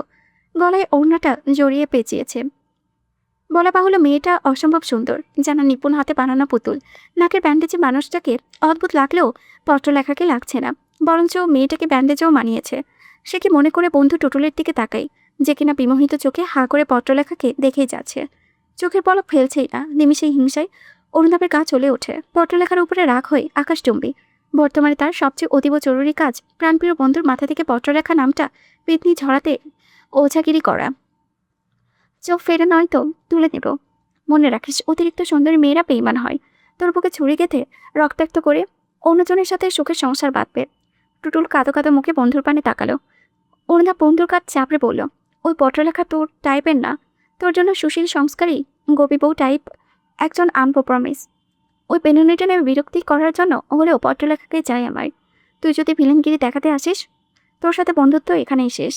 গলায় ওড়নাটা জড়িয়ে পেঁচিয়েছে। বলা বাহুল্য মেয়েটা অসম্ভব সুন্দর, যেন নিপুণ হাতে বানানো পুতুল। নাকের ব্যান্ডেজে মানুষটাকে অদ্ভুত লাগলেও পত্রলেখাকে লাগছে না, বরঞ্চ মেয়েটাকে ব্যান্ডেজেও মানিয়েছে। সে কি মনে করে বন্ধু টুটুলের দিকে তাকাই, যে কিনা বিমোহিত চোখে হাঁ করে পত্রলেখাকে দেখেই যাচ্ছে। চোখের পলক ফেলছেই না। নিমিষেই হিংসায় অরুণাভের গা চলে ওঠে। পত্রলেখার উপরে রাগ হয়ে আকাশচুম্বী। বর্তমানে তার সবচেয়ে অতীব জরুরি কাজ প্রাণপ্রিয় বন্ধুর মাথা থেকে পত্রলেখা নামটা পেতনি ঝরাতে ওঝাগিরি করা। চোখ ফেরে নয় তো তুলে নেব। মনে রাখিস, অতিরিক্ত সুন্দরী মেয়েরা বেইমান হয়। তোর বুকে ছুরি গেঁথে রক্তাক্ত করে অন্যজনের সাথে সুখের সংসার বাঁধবে। টুটুল কাঁদো কাঁদো মুখে বন্ধুর পানে তাকালো। অরুণা বন্ধুর কাজ চাপড়ে বলল, ওই পত্রলেখা তোর টাইপের না। তোর জন্য সুশীল সংস্কারী গবি বউ টাইপ একজন আনপ্রমিস। ওই পেনুনিটা নেমে বিরক্তি করার জন্য হলেও পত্রলেখাকে চাই আমার। তুই যদি ভিলেনগিরি দেখাতে আসিস, তোর সাথে বন্ধুত্ব এখানেই শেষ।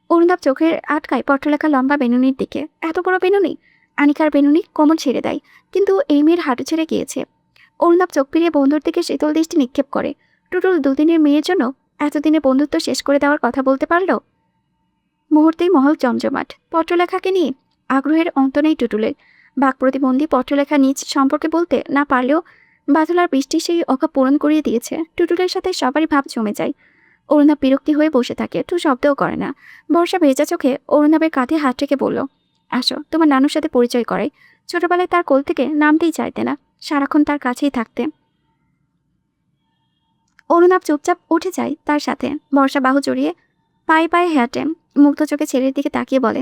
অরুণাব চোখের আটকায় পত্রলেখা লম্বা বেনুনির দিকে। এত বড় বেনুনি! আনিকার বেনুনি কোমর ছেড়ে দেয়, কিন্তু এই মেয়ের হাঁটু ছেড়ে গিয়েছে। অরুণাব চোখ ফিরিয়ে বন্ধুর দিকে শীতল দৃষ্টি নিক্ষেপ করে। টুটুল দুদিনের মেয়ের জন্য এতদিনে বন্ধুত্ব শেষ করে দেওয়ার কথা বলতে পারলো? মুহূর্তেই মহল জমজমাট। পত্রলেখাকে নিয়ে আগ্রহের অন্ত নেই টুটুলের। বাক প্রতিবন্ধী পত্রলেখা নিজ সম্পর্কে বলতে না পারলেও বাদলার বৃষ্টি সেই অভাব পূরণ করিয়ে দিয়েছে। টুটুলের সাথে সবারই ভাব জমে যায়। অরুণাব বিরক্তি হয়ে বসে থাকে, একটু শব্দও করে না। বর্ষা ভেজা চোখে অরুণাবের কাঁধে হাত রেখে বলল, আসো, তোমার নানুর সাথে পরিচয় করাই। ছোটবেলায় তার কোল থেকে নামতেই চাইতে না, সারাক্ষণ তার কাছেই থাকতে। অরুণাব চুপচাপ উঠে যায় তার সাথে। বর্ষা বাহু জড়িয়ে পায়ে পায়ে হাঁটে, মুগ্ধ চোখে ছেলের দিকে তাকিয়ে বলে,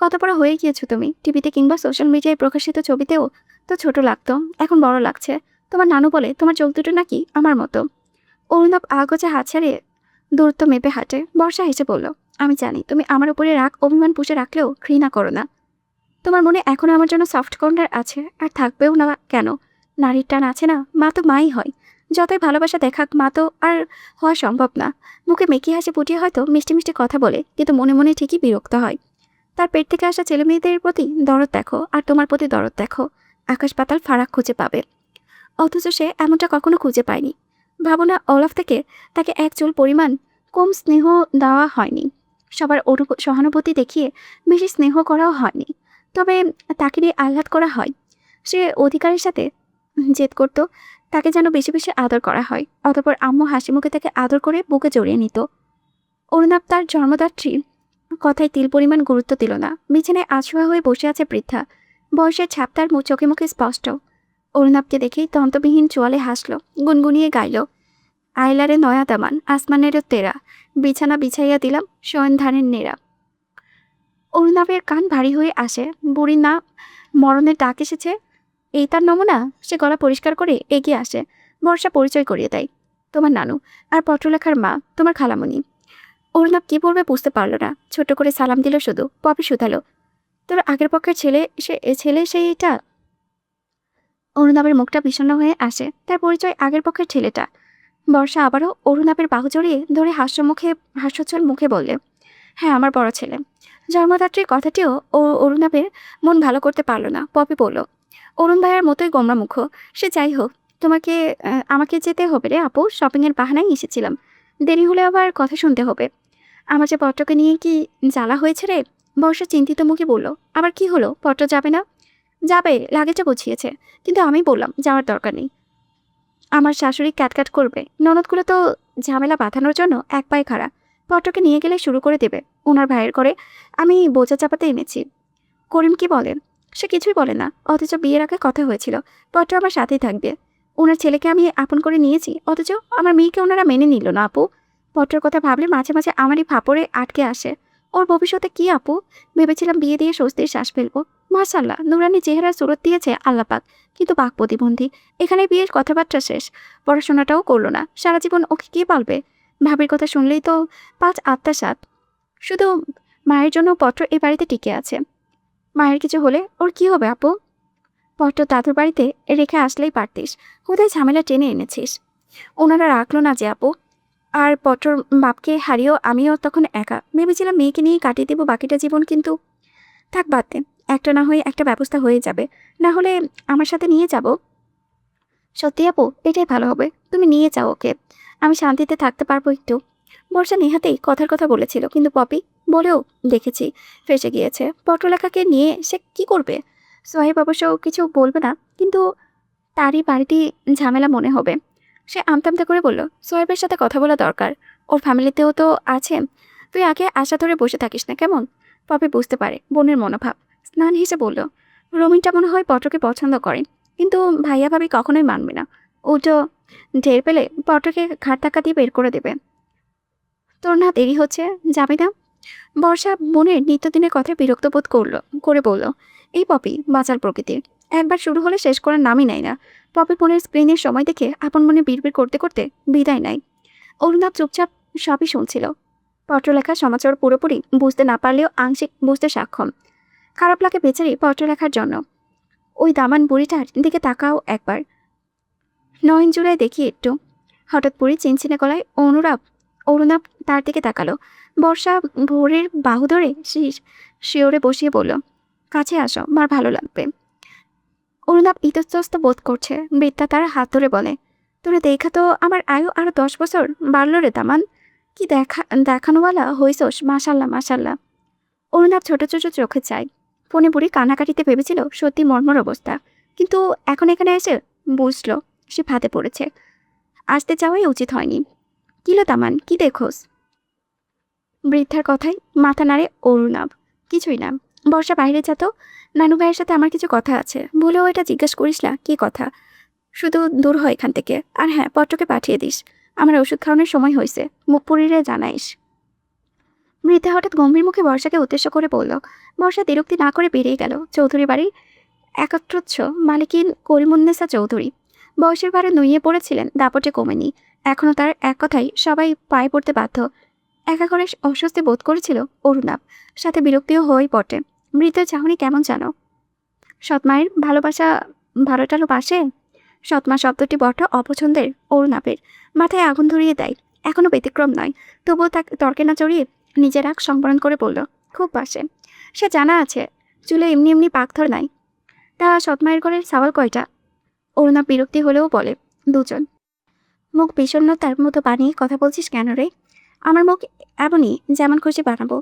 কত বড় হয়ে গিয়েছো তুমি। টিভিতে কিংবা সোশ্যাল মিডিয়ায় প্রকাশিত ছবিতেও তো ছোট লাগতো, এখন বড় লাগছে। তোমার নানু বলে তোমার চোখ দুটো নাকি আমার মতো। অরুণাব আগোচা হাত ছাড়িয়ে দূরত্ব মেপে হাঁটে। বর্ষা হেসে বলল, আমি জানি তুমি আমার উপরে রাগ অভিমান পুষে রাখলেও ঘৃণা করো না। তোমার মনে এখনো আমার জন্য সফট কর্নার আছে, আর থাকবেও না কেন? নারীর টান আছে না, মা তো মাই হয়। যতই ভালোবাসা দেখাক, মা তো আর হওয়া সম্ভব না। মুখে মেকি হাসি ফুটিয়ে হয়তো মিষ্টি মিষ্টি কথা বলে, কিন্তু মনে মনে ঠিকই বিরক্ত হয়। তার পেট থেকে আসা ছেলে মেয়েদের প্রতি দরদ দেখো, আর তোমার প্রতি দরদ দেখো, আকাশ পাতাল ফারাক খুঁজে পাবে। অথচ সে এমনটা কখনো খুঁজে পায়নি। ভাবনা অলফ থেকে তাকে এক চুল পরিমাণ কম স্নেহ দেওয়া হয়নি। সবার সহানুভূতি দেখিয়ে বেশি স্নেহ করাও হয়নি। তবে তাকে নিয়ে আহ্লাদ করা হয়। সে অধিকারের সাথে জেদ করত তাকে যেন বেশি বেশি আদর করা হয়। অতঃপর আম্মু হাসি মুখে তাকে আদর করে বুকে জড়িয়ে নিত। অরুণাব তার জন্মদাত্রীর কথায় তিল পরিমাণ গুরুত্ব দিল না। বিছানায় আছোয়া হয়ে বসে আছে পৃথা। বয়সের ছাপ তার চোখে মুখে স্পষ্ট। অরুণাবকে দেখেই তন্তবিহীন চোয়ালে হাসল, গুনগুনিয়ে গাইল, আইলারে নয়া দামান, আসমানেরও তেরা, বিছানা বিছাইয়া দিলাম শয়ন ধানের নেড়া। অরুণাবের কান ভারী হয়ে আসে। বুড়ি না মরণের ডাক এসেছে, এই তার নমুনা। সে গলা পরিষ্কার করে এগিয়ে আসে। বর্ষা পরিচয় করিয়ে দেয়, তোমার নানু, আর পত্রলেখার মা তোমার খালামণি। অরুণাব কি বলবে বুঝতে পারল না, ছোট করে সালাম দিল শুধু। পপি শুধালো, তোর আগের পক্ষের ছেলে সেইটা? অরুণাবের মুখটা বিষণ্ণ হয়ে আসে। তার পরিচয় আগের পক্ষের ছেলেটা। বর্ষা আবারও অরুণাবের বাহু জড়িয়ে ধরে হাস্যোজ্জ্বল মুখে বললে, হ্যাঁ, আমার বড় ছেলে। জন্মদাত্রীর কথাটিও অরুণাবের মন ভালো করতে পারল না। পপি বলল, অরুণ ভাইয়ার মতোই গোমরা মুখ। সে যাই হোক, আমাকে যেতে হবে রে আপু, শপিংয়ের বাহানায় এসেছিলাম। দেরি হলে আবার কথা শুনতে হবে। আমার যে পত্রকে নিয়ে কি জ্বালা হয়েছে রে। বর্ষা চিন্তিত মুখে বলল, আবার কি হলো? পত্র যাবে না? যাবে, লাগেজটা গুছিয়েছে, কিন্তু আমি বললাম যাওয়ার দরকার নেই। আমার শাশুড়ি ক্যাটক্যাট করবে। ননদগুলো তো ঝামেলা বাঁধানোর জন্য এক পায়ে খাড়া। পত্রকে নিয়ে গেলে শুরু করে দেবে। ওনার ভাইয়ের করে আমি বোঝা চাপাতে এনেছি। করিম কি বলেন? সে কিছুই বলে না, অথচ বিয়ের আগে কথা হয়েছিল পত্র আমার সাথেই থাকবে। ওনার ছেলেকে আমি আপন করে নিয়েছি, অথচ আমার মেয়েকে ওনারা মেনে নিল না আপু। পত্রের কথা ভাবলে মাঝে মাঝে আমারই ফাপড়ে আটকে আসে। ওর ভবিষ্যতে কি আপু? ভেবেছিলাম বিয়ে দিয়ে স্বস্তির শ্বাস ফেলবো। মাশাআল্লাহ, নুরানি চেহারার সুরত দিয়েছে আল্লাপাক, কিন্তু বাক প্রতিবন্ধী। এখানে বিয়ের কথাবার্তা শেষ, পড়াশোনাটাও করলো না। সারা জীবন ওকে কে পালবে? ভাবির কথা শুনলেই তো পাঁচ আত্মা সাত। শুধু মায়ের জন্য পত্র এ বাড়িতে টিকে আছে। মায়ের কিছু হলে ওর কি হবে আপু? পত্র দাদুর বাড়িতে রেখে আসলেই পারতিস, কোথায় ঝামেলা টেনে এনেছিস। ওনারা রাখলো না যে আপু। আর পত্রর বাপকে হারিয়েও আমিও তখন একা। ভেবেছিলাম মেয়েকে নিয়ে কাটিয়ে দেবো বাকিটা জীবন, কিন্তু থাক, বাদ দে। একটা না হয়ে একটা ব্যবস্থা হয়ে যাবে। না হলে আমার সাথে নিয়ে যাব। সত্যি আপু, এটাই ভালো হবে, তুমি নিয়ে যাও ওকে। আমি শান্তিতে থাকতে পারবো একটু। বর্ষা নেহাতেই কথার কথা বলেছিল, কিন্তু পপি বলেও দেখেছি ফেসে গিয়েছে। পত্রলেখাকে নিয়ে সে কি করবে? সোহেব অবশ্য কিছু বলবে না, কিন্তু তারই বাড়িটি ঝামেলা মনে হবে। সে আমতামতা করে বলল, সোহেবের সাথে কথা বলা দরকার, ওর ফ্যামিলিতেও তো আছে। তুই আগে আশা ধরে বসে থাকিস না, কেমন? পপি বুঝতে পারে বোনের মনোভাব। স্নান হেসে বলল, রমিনটা মনে হয় পত্রকে পছন্দ করে, কিন্তু ভাইয়া ভাবি কখনোই মানবে না। উল্টো ঢের পেলে পত্রকে ঘাট ধাক্কা দিয়ে বের করে দেবে। তোর না দেরি হচ্ছে, যাবি না? বর্ষা বোনের নিত্যদিনের কথায় বিরক্ত বোধ করে বলল, এই পপি বাচাল প্রকৃতির, একবার শুরু হলে শেষ করার নামই নেয় না। পপি ফোনের স্ক্রিনের সময় দেখে আপন মনে বিড়বিড় করতে করতে বিদায় নেয়। অরুণাব চুপচাপ সবই শুনছিল। পত্রলেখার সমাচার পুরোপুরি বুঝতে না পারলেও আংশিক বুঝতে সক্ষম। খারাপ লাগে বেচারি পত্রলেখার জন্য। ওই দামান বুড়িটার দিকে তাকাও একবার, নয়ন জুড়ায় দেখি একটু। হঠাৎ বুড়ি চিনচিনে গলায় অরুণাভ তার দিকে তাকালো। বর্ষা ভোরের বাহু ধরে শিওরে বসিয়ে বলল, কাছে আসো, মার ভালো লাগবে। অরুণাভ ইতস্তত বোধ করছে। বৃদ্ধা তার হাত ধরে বলে, তোরে দেখা তো আমার আয়ু আরো 10 বছর বাড়ল রে দামান। কি দেখানোওয়ালা হইসোস, মাশাল্লাহ মাশাল্লাহ। অরুণাভ ছোট ছোট চোখে চায়। ফোনে বুড়ি কান্নাকাটিতে ভেবেছিল সত্যি মর্মর অবস্থা, কিন্তু এখন এখানে এসে বুঝলো সে ফাঁদে পড়েছে। আসতে চাওয়াই উচিত হয়নি। কিলো তামান, কি দেখোস? বৃদ্ধার কথায় মাথা নাড়ে অরুণাভ। কিছুই না। বর্ষা বাইরে যেত, নানু ভাইয়ের সাথে আমার কিছু কথা আছে, ভুলেও এটা জিজ্ঞেস করিস না কি কথা। শুধু দূর হয় এখান থেকে। আর হ্যাঁ, পত্রকে পাঠিয়ে দিস, আমার ওষুধ খাওয়ানোর সময় হয়েছে, মুখ পুরিরে জানাইস। বৃদ্ধা হঠাৎ গম্ভীর মুখে বর্ষাকে উদ্দেশ্য করে বলল। বর্ষা দ্বিরুক্তি না করে বেরিয়ে গেল। চৌধুরী বাড়ির একত্রচ্ছ মালিকিন করিমুন্নেসা চৌধুরী বয়সের ভারে নুইয়ে পড়েছিলেন, দাপটে কমেনি। এখনও তার এক কথাই সবাই পায়ে পড়তে বাধ্য। একা করে অস্বস্তি বোধ করেছিল অরুণাভ, সাথে বিরক্তিও হয়েই পড়ে। মৃতের চাহনি কেমন জানো? সৎমায়ের ভালোবাসা ভালোটারও পাশে। সৎমা শব্দটি বড্ড অপছন্দের অরুণাভের, মাথায় আগুন ধরিয়ে দেয়। এখনো ব্যতিক্রম নয়, তবুও তাকে তর্কে না চড়িয়ে নিজের রাগ সংবরণ করে বলল, খুব পাশে। সে জানা আছে চুলে এমনি এমনি পাকধর নাই। তা সৎমায়ের ঘরের সাওয়াল কয়টা? অরুণাভ বিরক্তি হলেও বলে, 2 জন। মুখ বিষণ্ণতার মতো বানিয়ে কথা বলছিস কেন রে? আমার মুখ এমনই, যেমন খুশি বানাবো।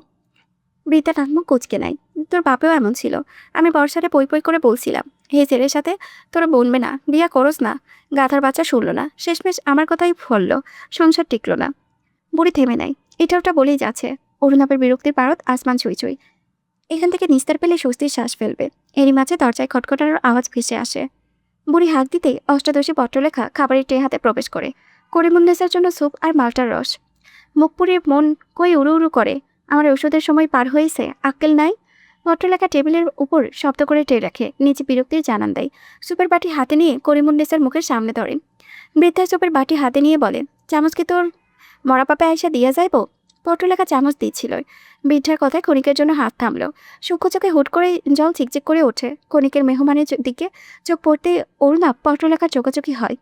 বৃদ্ধা নাকমুখ কুচকে নাই। তোর বাপেও এমন ছিল। আমি বর্ষারে পই পই করে বলছিলাম, হে ছেলের সাথে তোরা বলবে না, বিয়া করস না। গাধার বাচ্চা শুনল না, শেষমেশ আমার কথাই ফলল, সংসার টিকল না। বুড়ি থেমে নাই, এটা ওটা বলেই যাচ্ছে। অরুণাভের বিরক্তির পারদ আসমান ছুঁই ছুঁই। এখান থেকে নিস্তার পেলে স্বস্তির শ্বাস ফেলবে। এরই মাঝে দরজায় খটখটানোর আওয়াজ ভেসে আসে। বুড়ি হাঁক দিতেই অষ্টাদশী পত্রলেখা খাবারের ট্রে হাতে প্রবেশ করে। করিমুন্নেসার জন্য স্যুপ আর মালটার রস। মুখ পুড়িয়ে মন কই উড়ু উড়ু করে। আমার ওষুধের সময় পার হয়েছে, আক্কেল নাই। পত্রলেখা টেবিলের উপর শব্দ করে ট্রে রাখে, নিচে বিরক্তির জানান দেয়। সুপের বাটি হাতে নিয়ে করিমুন্নেসার মুখের সামনে ধরে। বৃদ্ধা সুপের বাটি হাতে নিয়ে বলে, চামচ কি তোর মরা পাপে আয়সা দিয়া যাইব? পত্রলেখা চামচ দিচ্ছিল। বৃদ্ধার কথায় ক্ষণিকের জন্য হাত থামলো। সূক্ষ্ম চোখে হুট করে জল চিকচিক করে ওঠে। ক্ষণিকের মেহমানের দিকে চোখ পড়তে অরুণাভ পত্রলেখার চোখাচোখি হয়।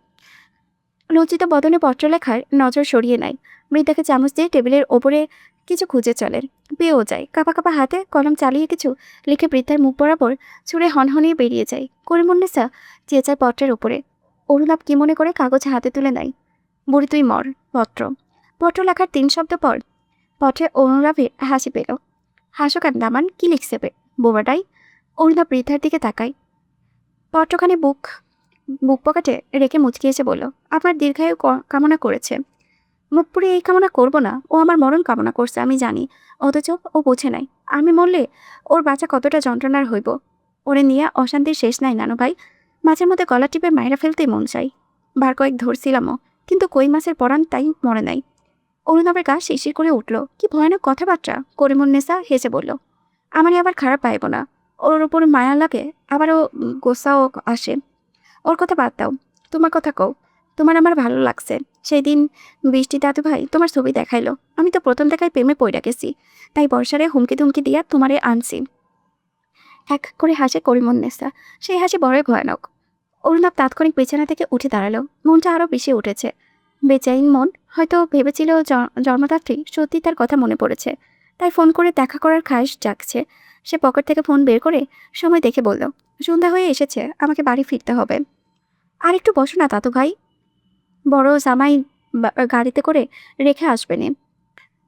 লজ্জিত বদনে পত্রলেখার নজর সরিয়ে নেয়। বৃদ্ধাকে চামচ দিয়ে টেবিলের ওপরে কিছু খুঁজে চলেন, পেয়েও যায়। কাপা কাপা হাতে কলম চালিয়ে কিছু লিখে বৃদ্ধার মুখ বরাবর ছুঁড়ে হনহনিয়ে বেরিয়ে যায়। করিমুন্নেসা চেঁচায় পত্রের ওপরে। অরুণাভ কি মনে করে কাগজ হাতে তুলে নেয়। বুড়ি তুই মর। পত্র। পত্র লেখার 3 শব্দ পর পথে অরুণাভের হাসি পেল। হাসো কেন দামান, কি লিখছে বোবাটাই? অরুণাভ বৃদ্ধার দিকে তাকায়। পত্রখানি বুক পকেটে রেখে মুচকি এসে বলল, আপনার দীর্ঘায়ু কামনা করেছে। মুখ পুড়ে এই কামনা করব না, ও আমার মরণ কামনা করছে আমি জানি, অথচ ও বোঝে নাই আমি মরলে ওর বাচ্চা কতটা যন্ত্রণার হইব। ওরে নিয়ে অশান্তির শেষ নাই নানু ভাই। মাঝের মধ্যে গলা টিপে মায়েরা ফেলতেই মন চাই। বার কয়েক ধরছিলামও, কিন্তু কই মাছের পরাণ তাই মরে নাই। অরুণাবের গা শিরশির করে উঠল। কি ভয়ানক কথাবার্তা! করিমুন্নেসা হেসে বলল, আমারই আবার খারাপ পাইব না। ওর উপর মায়া লাগে, আবারও গোসাও আসে। ওর কথা বাদ দাও, তোমার কথা কও। তোমার আমার ভালো লাগছে। সেই দিন বৃষ্টি দাদু ভাই তোমার ছবি দেখাইলো, আমি তো প্রথম দেখায় প্রেমে পড়ে গেছি, তাই বর্ষারে হুমকি ধুমকি দিয়া তোমারে আনছি। এক করে হাসে করিমুন্নেসা, সেই হাসি বড়ই ভয়ানক। অরুণাভ তাৎক্ষণিক বিছানা থেকে উঠে দাঁড়ালো। মনটা আরও বেশি উঠেছে। বেচাইন মন, হয়তো ভেবেছিল জন্মদাত্রী সত্যি তার কথা মনে পড়েছে, তাই ফোন করে দেখা করার খায়েশ জাগছে। সে পকেট থেকে ফোন বের করে সময় দেখে বলল, সন্ধ্যা হয়ে এসেছে, আমাকে বাড়ি ফিরতে হবে। আর একটু বসো না দাদু ভাই, বড় জামাই গাড়িতে করে রেখে আসবেন।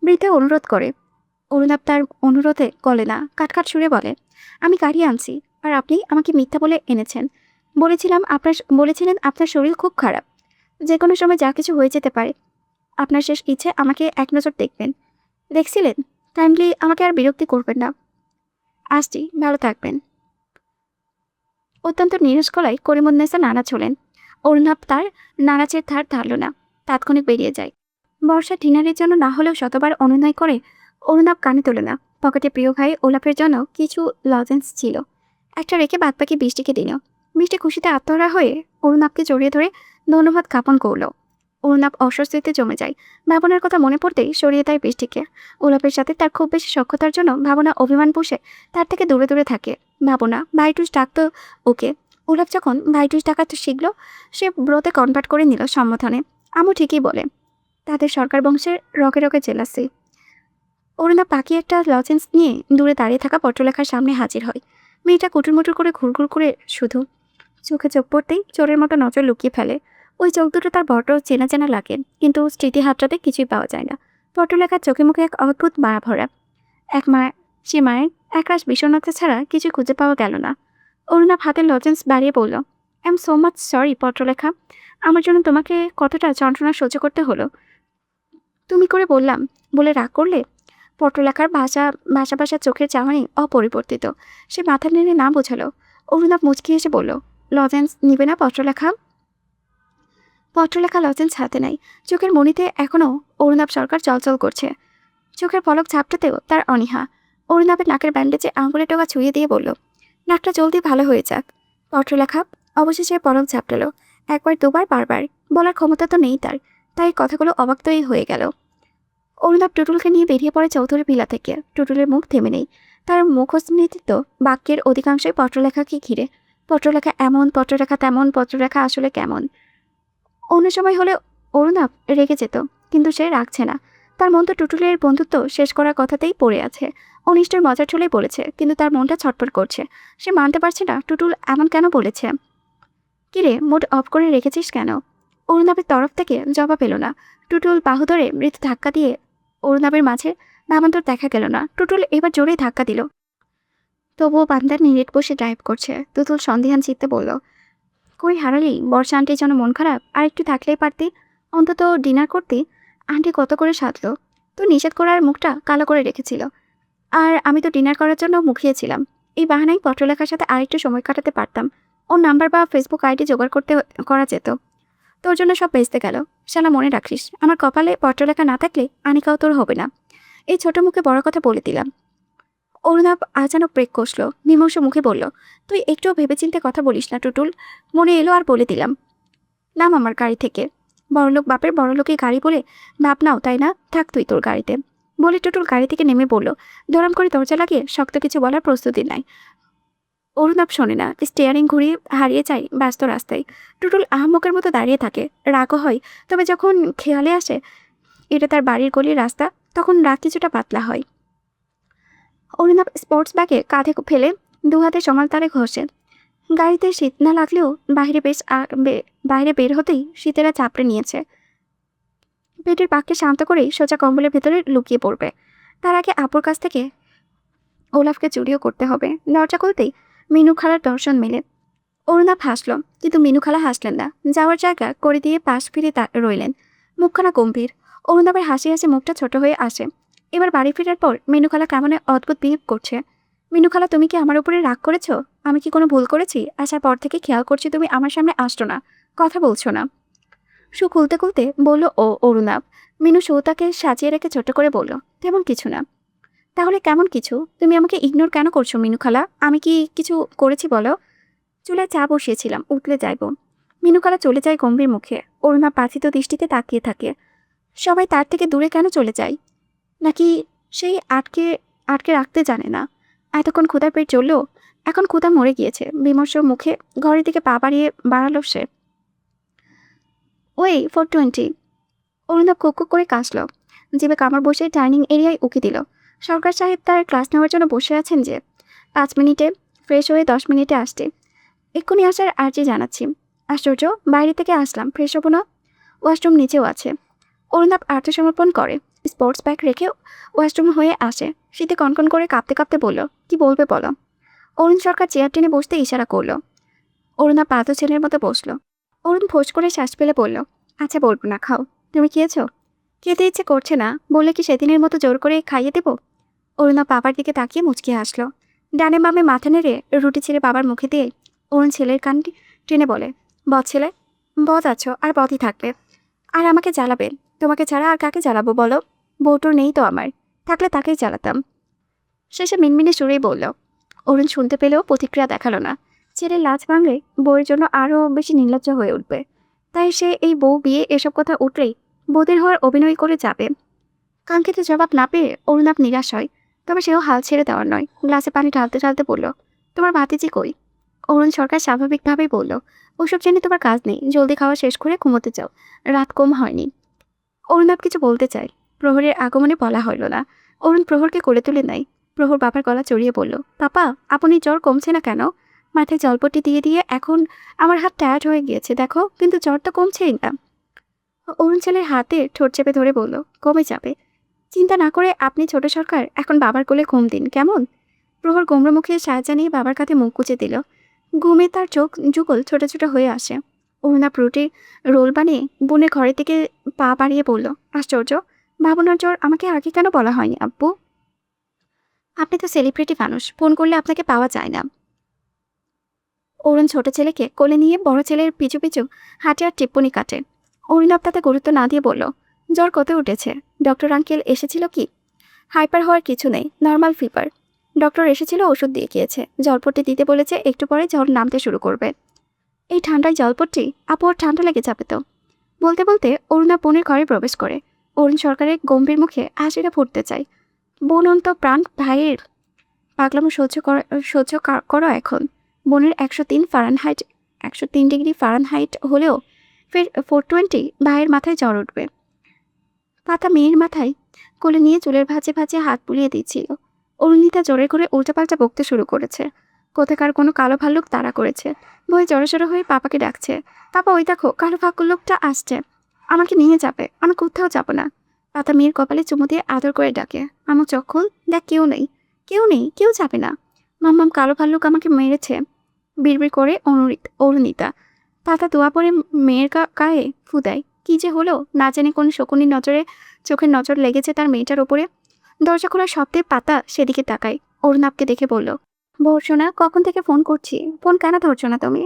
বৃদ্ধা অনুরোধ করে। অরুণাভ তার অনুরোধে গলে না, কাটকাট সুরে বলে, আমি গাড়ি আনছি, আর আপনি আমাকে মিথ্যা বলে এনেছেন। বলেছিলেন আপনার শরীর খুব খারাপ, যে কোনো সময় যা কিছু হয়ে যেতে পারে। আপনার শেষ ইচ্ছে আমাকে এক নজর দেখবেন। দেখছিলেন, কাইন্ডলি আমাকে আর বিরক্তি করবেন না। আসছি, ভালো থাকবেন। অত্যন্ত নিরস গলায় করিমুন্নেসা নাড়া ছোলেন। অরুণাভ তার নাড়াচের ধার ধারল না, তাৎক্ষণিক বেরিয়ে যায়। বর্ষা ডিনারের জন্য না হলেও শতবার অনুনয় করে অরুণাভ কানে তোলে না। পকেটে প্রিয় ভাই ওলাফের জন্য কিছু লজেন্স ছিল, একটা রেখে বাদবাকি বৃষ্টিকে দিল। বৃষ্টি খুশিতে আত্মহারা হয়ে অরুণাভকে জড়িয়ে ধরে ধন্যবাদ জ্ঞাপন করল। অরুণাভ অস্বস্তিতে জমে যায়। ভাবনার কথা মনে পড়তেই সরিয়ে দেয় বৃষ্টিকে। ওলাফের সাথে তার খুব বেশি সখ্যতার জন্য ভাবনা অভিমান পুষে তার থেকে দূরে দূরে থাকে। ভাবনা বাইটুস ডাকত ওকে, ওলাপ যখন ভাইটুস ডাকাতে শিখল, সে ব্রতে কনভার্ট করে নিল সম্বোধনে। আমু ঠিকই বলে, তাদের সরকার বংশের রকে রকে জেলাসি। অরুণা পাখি একটা লজেন্স নিয়ে দূরে দাঁড়িয়ে থাকা পত্রলেখার সামনে হাজির হয়। মেয়েটা কুটুরমুটুর করে ঘুরঘুর করে শুধু চোখে চোখ পড়তেই চোরের মতো নজর লুকিয়ে ফেলে। ওই চোখ দুটো তার বড্ড চেনা চেনা লাগে, কিন্তু স্মৃতি হাতটাতে কিছুই পাওয়া যায় না। পত্রলেখার চোখে মুখে এক অদ্ভুত মায়া ভরা। সে মায়ের একরাশ বিষণ্ণতা ছাড়া কিছু খুঁজে পাওয়া গেল না। অরুণাভ হাতের লজেন্স বাড়িয়ে বলল, I am so much sorry Patralekha, আমার জন্য তোমাকে কতটা যন্ত্রণা সহ্য করতে হলো। তুমি করে বললাম বলে রাগ করলে? পত্রলেখার ভাষা ভাষা ভাষা চোখের চাহনি অপরিবর্তিত। সে মাথা নেড়ে না বোঝালো। অরুণাভ মুচকি এসে বলল, লজেন্স নিবে না পত্রলেখা? পত্রলেখা লজেন্স হাতে নাই। চোখের মণিতে এখনও অরুণাভ সরকার চলচল করছে। চোখের পলক ঝাপটাতেও তার অনীহা। অরুণাভের নাকের ব্যান্ডেজে আঙুলের টোকা ছুঁয়ে দিয়ে বলল, নাকটা জলদি ভালো হয়ে যাক। পত্রলেখা অবশেষে পলক ঝাপটালো। একবার দুবার বারবার বলার ক্ষমতা তো নেই তার, তাই কথাগুলো অবাক্তই হয়ে গেল। অরুণাভ টুটুলকে নিয়ে বেরিয়ে পড়ে চৌধুরী ভিলা থেকে। টুটুলের মুখ থেমে নেই। তার মুখস্থিত বাক্যের অধিকাংশই পত্রলেখাকে ঘিরে। পত্রলেখা এমন, পত্রলেখা তেমন, পত্রলেখা আসলে কেমন। অন্য সময় হলে অরুণাভ রেগে যেত, কিন্তু সে রাখছে না। তার মন তো টুটুলের বন্ধুত্ব শেষ করার কথাতেই পড়ে আছে। অনিষ্টের মজার ছলেই বলেছে, কিন্তু তার মনটা ছটফট করছে। সে মানতে পারছে না টুটুল এমন কেন বলেছে। কিরে, মুড অফ করে রেখেছিস কেন? অরুণাভের তরফ থেকে জবাব এলো না। টুটুল বাহু ধরে মৃত ধাক্কা দিয়ে অরুণাভের মাঝে নামান্তর দেখা গেল না। টুটুল এবার জোরেই ধাক্কা দিল। তবুও বান্দার নিরেট বসে ড্রাইভ করছে। টুটুল সন্দিহান চিত্তে বলল, কই হারালি? বর্ষা আন্টির জন্য মন খারাপ? আর একটু থাকলেই পারতি, অন্তত ডিনার করতি। আন্টি কত করে সাধলো, তো নিষেধ করার মুখটা কালো করে রেখেছিল। আর আমি তো ডিনার করার জন্য মুখিয়েছিলাম। এই বাহানায় পত্রলেখার সাথে আরেকটু সময় কাটাতে পারতাম। ওর নাম্বার বা ফেসবুক আইডি জোগাড় করা যেত। তোর জন্য সব বেচতে গেল। শালা মনে রাখিস, আমার কপালে পত্রলেখা না থাকলে আনিকাও তোর হবে না। এই ছোট মুখে বড় কথা বলে দিলাম। অরুণাভ আচানক ব্রেক কষল, বিমর্ষ মুখে বলল, তুই একটুও ভেবেচিন্তে কথা বলিস না টুটুল। মনে এলো আর বলে দিলাম। নাম আমার গাড়ি থেকে। বড়লোক বাপের বড়লোকই গাড়ি বলে ভাব নাও, তাই না? থাক তুই তোর গাড়িতে। বলে টুটুল গাড়ি থেকে নেমে পড়ল। দরম করে দরজা লাগিয়ে শক্ত কিছু বলার প্রস্তুতি নাই। অরুণাভ শোনে না, স্টিয়ারিং ঘুরিয়ে হারিয়ে যায় ব্যস্ত রাস্তায়। টুটুল আহাম্মকের মতো দাঁড়িয়ে থাকে। রাগও হয়, তবে যখন খেয়ালে আসে এটা তার বাড়ির গলির রাস্তা, তখন রাগ কিছুটা পাতলা হয়। অরুণাভ স্পোর্টস ব্যাগে কাঁধে ফেলে দু হাতে সমান তালে ঘষে। গাড়িতে শীত না লাগলেও বাইরে বের হতেই শীতেরা চাপড়ে নিয়েছে। পেটের পাককে শান্ত করেই সোজা কম্বলের ভেতরে লুকিয়ে পড়বে। তার আগে আপুর কাছ থেকে ওলাফকে চুরিও করতে হবে। দরজা খুলতেই মিনু খালার দর্শন মেলে। অরুণাভ হাসল, কিন্তু মিনু খালা হাসলেন না। যাওয়ার জায়গা করে দিয়ে পাশ ফিরে রইলেন, মুখখানা গম্ভীর। অরুণাভের হাসি হাসি মুখটা ছোট হয়ে আসে। এবার বাড়ি ফেরার পর মিনু খালা কেমন অদ্ভুত বিহেভ করছে। মিনু খালা, তুমি কি আমার উপরে রাগ করেছো? আমি কি কোনো ভুল করেছি? আসার পর থেকে খেয়াল করছি তুমি আমার সামনে আসছো না, কথা বলছো না। শু খুলতে খুলতে বলল অরুণাভ। মিনু তাকে সাজিয়ে রেখে ছোট করে বলল, তেমন কিছু না। তাহলে কেমন কিছু? তুমি আমাকে ইগনোর কেন করছো মিনু খালা? আমি কি কিছু করেছি বলো? চুলায় চা বসিয়েছিলাম, উঠলে যাইব। মিনু খালা চলে যায় গম্ভীর মুখে। অরুণাভ বাধিত দৃষ্টিতে তাকিয়ে থাকে। সবাই তার থেকে দূরে কেন চলে যায়? নাকি সেই আটকে আটকে রাখতে জানে না? এতক্ষণ ক্ষুধার পেট চললো, এখন ক্ষুধা মরে গিয়েছে। বিমর্ষ মুখে ঘরের দিকে পা বাড়ালো সে। ওই 420। অরুণাভ কুক করে কাশল, জিভে কামড় বসে ডাইনিং এরিয়ায় উকি দিল। সরকার সাহেব তার ক্লাস নেওয়ার জন্য বসে আছেন যে। 5 মিনিটে ফ্রেশ হয়ে 10 মিনিটে আসতে। এক্ষুনি আসার আর্জি জানাচ্ছি। আশ্চর্য, বাইরে থেকে আসলাম, ফ্রেশ হবো না? ওয়াশরুম নিচেও আছে। অরুণাভ আত্মসমর্পণ করে স্পোর্টস ব্যাগ রেখে ওয়াশরুম হয়ে আসে। শীতে কনকন করে কাঁপতে কাঁপতে বলল, কি বলবে বলো? অরুণ সরকার চেয়ার টেনে বসতে ইশারা করলো। অরুণাভ পাতো ছেলের মতো বসলো। অরুণ ফোঁস করে শ্বাস ফেলে বলল, আচ্ছা বলবো না, খাও। তুমি খেয়েছো? খেতে ইচ্ছে করছে না বলে কি সেদিনের মতো জোর করে খাইয়ে দেব? অরুণাভ বাবার দিকে তাকিয়ে মুচকি হাসলো। ডানে বামে মাথা নেড়ে রুটি ছেড়ে বাবার মুখে দিয়ে অরুণ ছেলের কান টেনে বলে, বদ ছেলে, বদ আছো আর বদই থাকবে। আর আমাকে জ্বালাবে? তোমাকে ছাড়া আর কাকে জ্বালাবো বলো? বউটোর নেই তো আমার, থাকলে তাকেই জ্বালাতাম। শেষে মিনমিনে সুরেই বলল। অরুণ শুনতে পেলেও প্রতিক্রিয়া দেখালো না। ছেলের লাজ ভাঙলে বউয়ের জন্য আরও বেশি নির্লজ্জ হয়ে উঠবে। তাই সে এই বউ বিয়ে এসব কথা উঠলেই বউদের হওয়ার অভিনয় করে যাবে। কাঙ্ক্ষিত জবাব না পেয়ে অরুণাভ নিরাশ হয়, তবে সেও হাল ছেড়ে দেওয়ার নয়। গ্লাসে পানি ঢালতে ঢালতে বলল, তোমার ভাতিজি কই? অরুণ সরকার স্বাভাবিকভাবেই বলল, ওসব জেনে তোমার কাজ নেই, জলদি খাওয়া শেষ করে ঘুমোতে যাও, রাত কম হয়নি। অরুণাব কিছু বলতে চায়, প্রহরের আগমনে বলা হইল না। অরুণ প্রহরকে কোলে তুলে নেয়। প্রহর বাবার গলা চড়িয়ে বলল, পাপা, আপনি জ্বর কমছে না কেন? মাথায় জলপট্টি দিয়ে দিয়ে এখন আমার হাত টায়ার্ড হয়ে গিয়েছে দেখো, কিন্তু জ্বর তো কমছেই না। অরুণ ছেলের হাতে ঠোঁট চেপে ধরে বলল, কমে যাবে, চিন্তা না করে আপনি ছোট সরকার এখন বাবার কোলে ঘুম দিন কেমন? প্রহর গোমরা মুখে সাহায্য নিয়ে বাবার কাঁধে মুখ কুচে দিল। ঘুমে তার চোখ যুগল ছোট ছোট হয়ে আসে। অরুণাব রুটির রোল বানিয়ে বোনের ঘরের দিকে পা বাড়িয়ে বলল, আশ্চর্য, ভাবনার জ্বর আমাকে আগে কেন বলা হয়নি আব্বু? আপনি তো সেলিব্রিটি মানুষ, ফোন করলে আপনাকে পাওয়া যায় না। অরুণ ছোট ছেলেকে কোলে নিয়ে বড় ছেলের পিছু পিছু হাঁটে আর টিপ্পনি কাটে। অরুণাব তাতে গুরুত্ব না দিয়ে বলল, জ্বর কত উঠেছে? ডক্টর আঙ্কেল এসেছিল কি? হাইপার হওয়ার কিছু নেই, নর্মাল ফিভার। ডক্টর এসেছিল, ওষুধ দিয়ে গিয়েছে, জলপট্টি দিতে বলেছে, একটু পরে জ্বর নামতে শুরু করবে। এই ঠান্ডায় জলপট্টি? আপু ওর ঠান্ডা লেগে যাবে তো। বলতে বলতে অরুণা বোনের ঘরে প্রবেশ করে। অরুণ সরকারের গম্ভীর মুখে হাসিটা ফুটতে চায়। বোন অন্ত প্রাণ ভাইয়ের পাগলামো করো এখন। বোনের 103 ফারেনহাইট, 103 ডিগ্রি ফারেনহাইট হলেও ফের 420 ভাইয়ের মাথায় জ্বর উঠবে। পাতা মেয়ের মাথায় কোলে নিয়ে চুলের ভাঁজে ভাঁজে হাত বুলিয়ে দিচ্ছিল। অরুণিতা জোরে করে উল্টাপাল্টা বকতে শুরু করেছে। কোথাকার কোনো কালো ভাল্লুক তাড়া করেছে। ভয়ে জড়সড় হয়ে পাপাকে ডাকছে, পাপা ওই দেখো কালো ভাল্লুকটা আসছে, আমাকে নিয়ে যাবে, আমি কোথাও যাব না। পাতা মেয়ের কপালে চুমু দিয়ে আদর করে ডাকে, আমার চোখ খোল, দেখ কেউ নেই, কেউ নেই, কেউ যাবে না। মাম্মাম কালো ভাল্লুক আমাকে মেরেছে, বিড়বিড় করে অরুণিতা। পাতা দোয়া পরে মেয়ের গায়ে ফু দেয়। কি যে হলো না জানি, কোন শকুনির নজরে চোখের নজর লেগেছে তার মেয়েটার ওপরে। দরজা খোলার শব্দে পাতা সেদিকে তাকায়। অরুণাবকে দেখে বলল, ভোর সোনা, কখন থেকে ফোন করছি, ফোন কেন ধরছো না তুমি?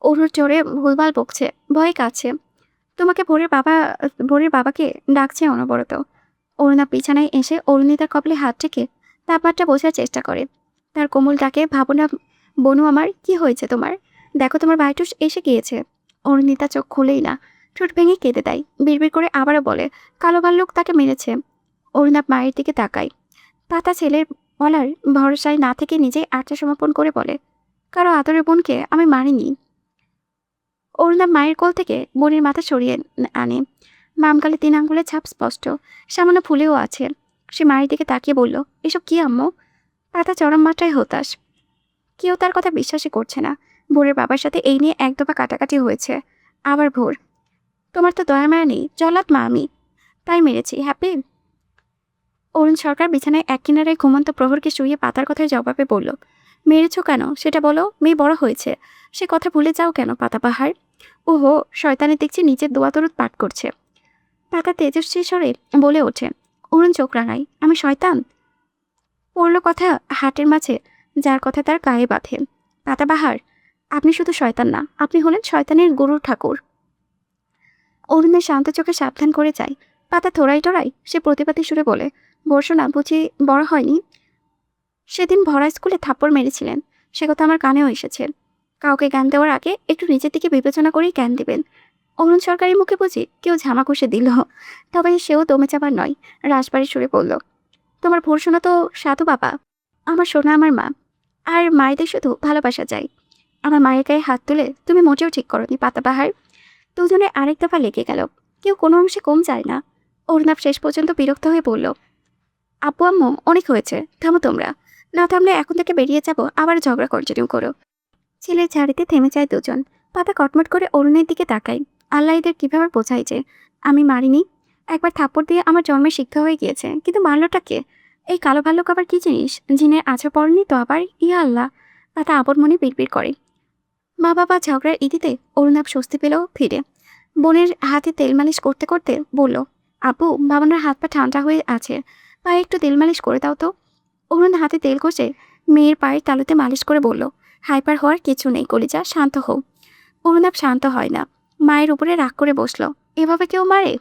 অরুর জোরে ভুলভাল বকছে, ভয়ে কাছে। তোমাকে ভোরের বাবাকে ডাকছে অনবরত। অরুণা বিছানায় এসে অরুণিতার কপালে হাত রেখে ব্যাপারটা বোঝার চেষ্টা করে। তার কোমল ডাকে, ভাবনা বনু আমার, কি হয়েছে তোমার? দেখো তোমার ভাইটুস এসে গিয়েছে। অরুণিতা চোখ খুলেই না, ঠোঁট ভেঙে কেঁদে দেয়। বিড়বিড় করে আবারও বলে, কালো ভাল্লুক তাকে মেরেছে। অরুণাব মায়ের দিকে তাকায়। পাতা ছেলের বলার ভরসায় না থেকে নিজেই আত্মসমর্পণ করে বলে, কারো আদরের বোনকে আমি মারিনি। অরুণাব মায়ের কোল থেকে বোনের মাথা সরিয়ে আনে। বামগালে 3 আঙ্গুলের ছাপ স্পষ্ট, সামান্য ফুলেও আছে। সে মায়ের দিকে তাকিয়ে বলল, এসব কি আম্মু? পাতা চরম মাত্রায় হতাশ। কেউ তার কথা বিশ্বাসই করছে না। ভোরের বাবার সাথে এই নিয়ে এক দফা কাটাকাটি হয়েছে। আবার ভোর, তোমার তো দয়া মায়া নেই, জল্লাদ মা আমি, তাই মেরেছি, হ্যাপি। অরুণ সরকার বিছানায় এক কিনারায় ঘুমন্ত প্রহরকে শুয়ে পাতার কথায় জবাবে বলল, মেরেছ কেন সেটা বলো, মেয়ে বড় হয়েছে, সে কথা ভুলে যাও কেন পাতা পাহাড়? ওহো, শয়তানে দেখছি নিচের দোয়া তরুদ পাঠ করছে। পাতা তেজস্বী স্বরে বলে ওঠে। অরুণ চোখ রাঙায়, আমি শয়তান? পড়ল কথা হাটের মাঝে, যার কথা তার গায়ে বাঁধে। পাতা বাহার, আপনি শুধু শয়তান না, আপনি হলেন শয়তানের গুরুর ঠাকুর। অরুণের শান্ত চোখে সাবধান করে যায়। পাতা থোড়াই টোড়াই সে প্রতিবাদী সুরে বলে, বর্ষনা বুঝি বড় হয়নি? সেদিন ভরা স্কুলে থাপ্পড় মেরেছিলেন, সে কথা আমার কানেও এসেছে। কাউকে জ্ঞান দেওয়ার আগে একটু নিজের দিকে বিবেচনা করেই জ্ঞান দিবেন। অরুণ সরকারের মুখে বুঝি কেউ ঝামা কষে দিল, তবে সেও দমে চাবার নয়, রাজবাড়ির সুরে বলল, তোমার ভোর সোনা তো সাধু বাবা, আমার সোনা আমার মা, আর মায়েদের শুধু ভালোবাসা চাই। আমার মায়ের গায়ে হাত তুলে তুমি মোটেও ঠিক করনি পাতাবাহার। দুজনে আরেক দফা লেগে গেল, কেউ কোনো অংশে কম যায় না। অরুণাব শেষ পর্যন্ত বিরক্ত হয়ে বলল, আব্বু আম্মু অনেক হয়েছে, থামো তোমরা, না থামলে এখন থেকে বেরিয়ে যাব, আবার ঝগড়া কন্টিনিউ করো। ছেলের ঝাড়িতে থেমে যায় দুজন। পাতা কটমট করে অরুণের দিকে তাকাই। আল্লাহ এদের কিভাবে বোঝাই যে আমি মারিনি। একবার থাপ্পড় দিয়ে আমার জন্মে শিক্ষা হয়ে গিয়েছে, কিন্তু মারলটা কে? এই কালো ভাল্লুক আবার কি জিনিস? জিনের আছর পড়েনি তো আবার? ইয়া আল্লাহ। পাতা আপন মনে বিড়বিড় করে। মা বাবা ঝগড়ার ইতিতে অরুণাব স্বস্তি পেল ফিরে। বোনের হাতে তেল মালিশ করতে করতে বলল, আপু, বাবানার হাত পা ঠান্ডা হয়ে আছে, পায়ে একটু তেল মালিশ করে দাও তো। অরুণ হাতে তেল ঘষে মেয়ের পায়ের তালুতে মালিশ করে বলল, হাইপার হওয়ার কিছু নেই কলিজা, শান্ত হও। অরুণাব শান্ত হয় না, মায়ের উপরে রাগ করে বসল। এভাবে কেউ মারে?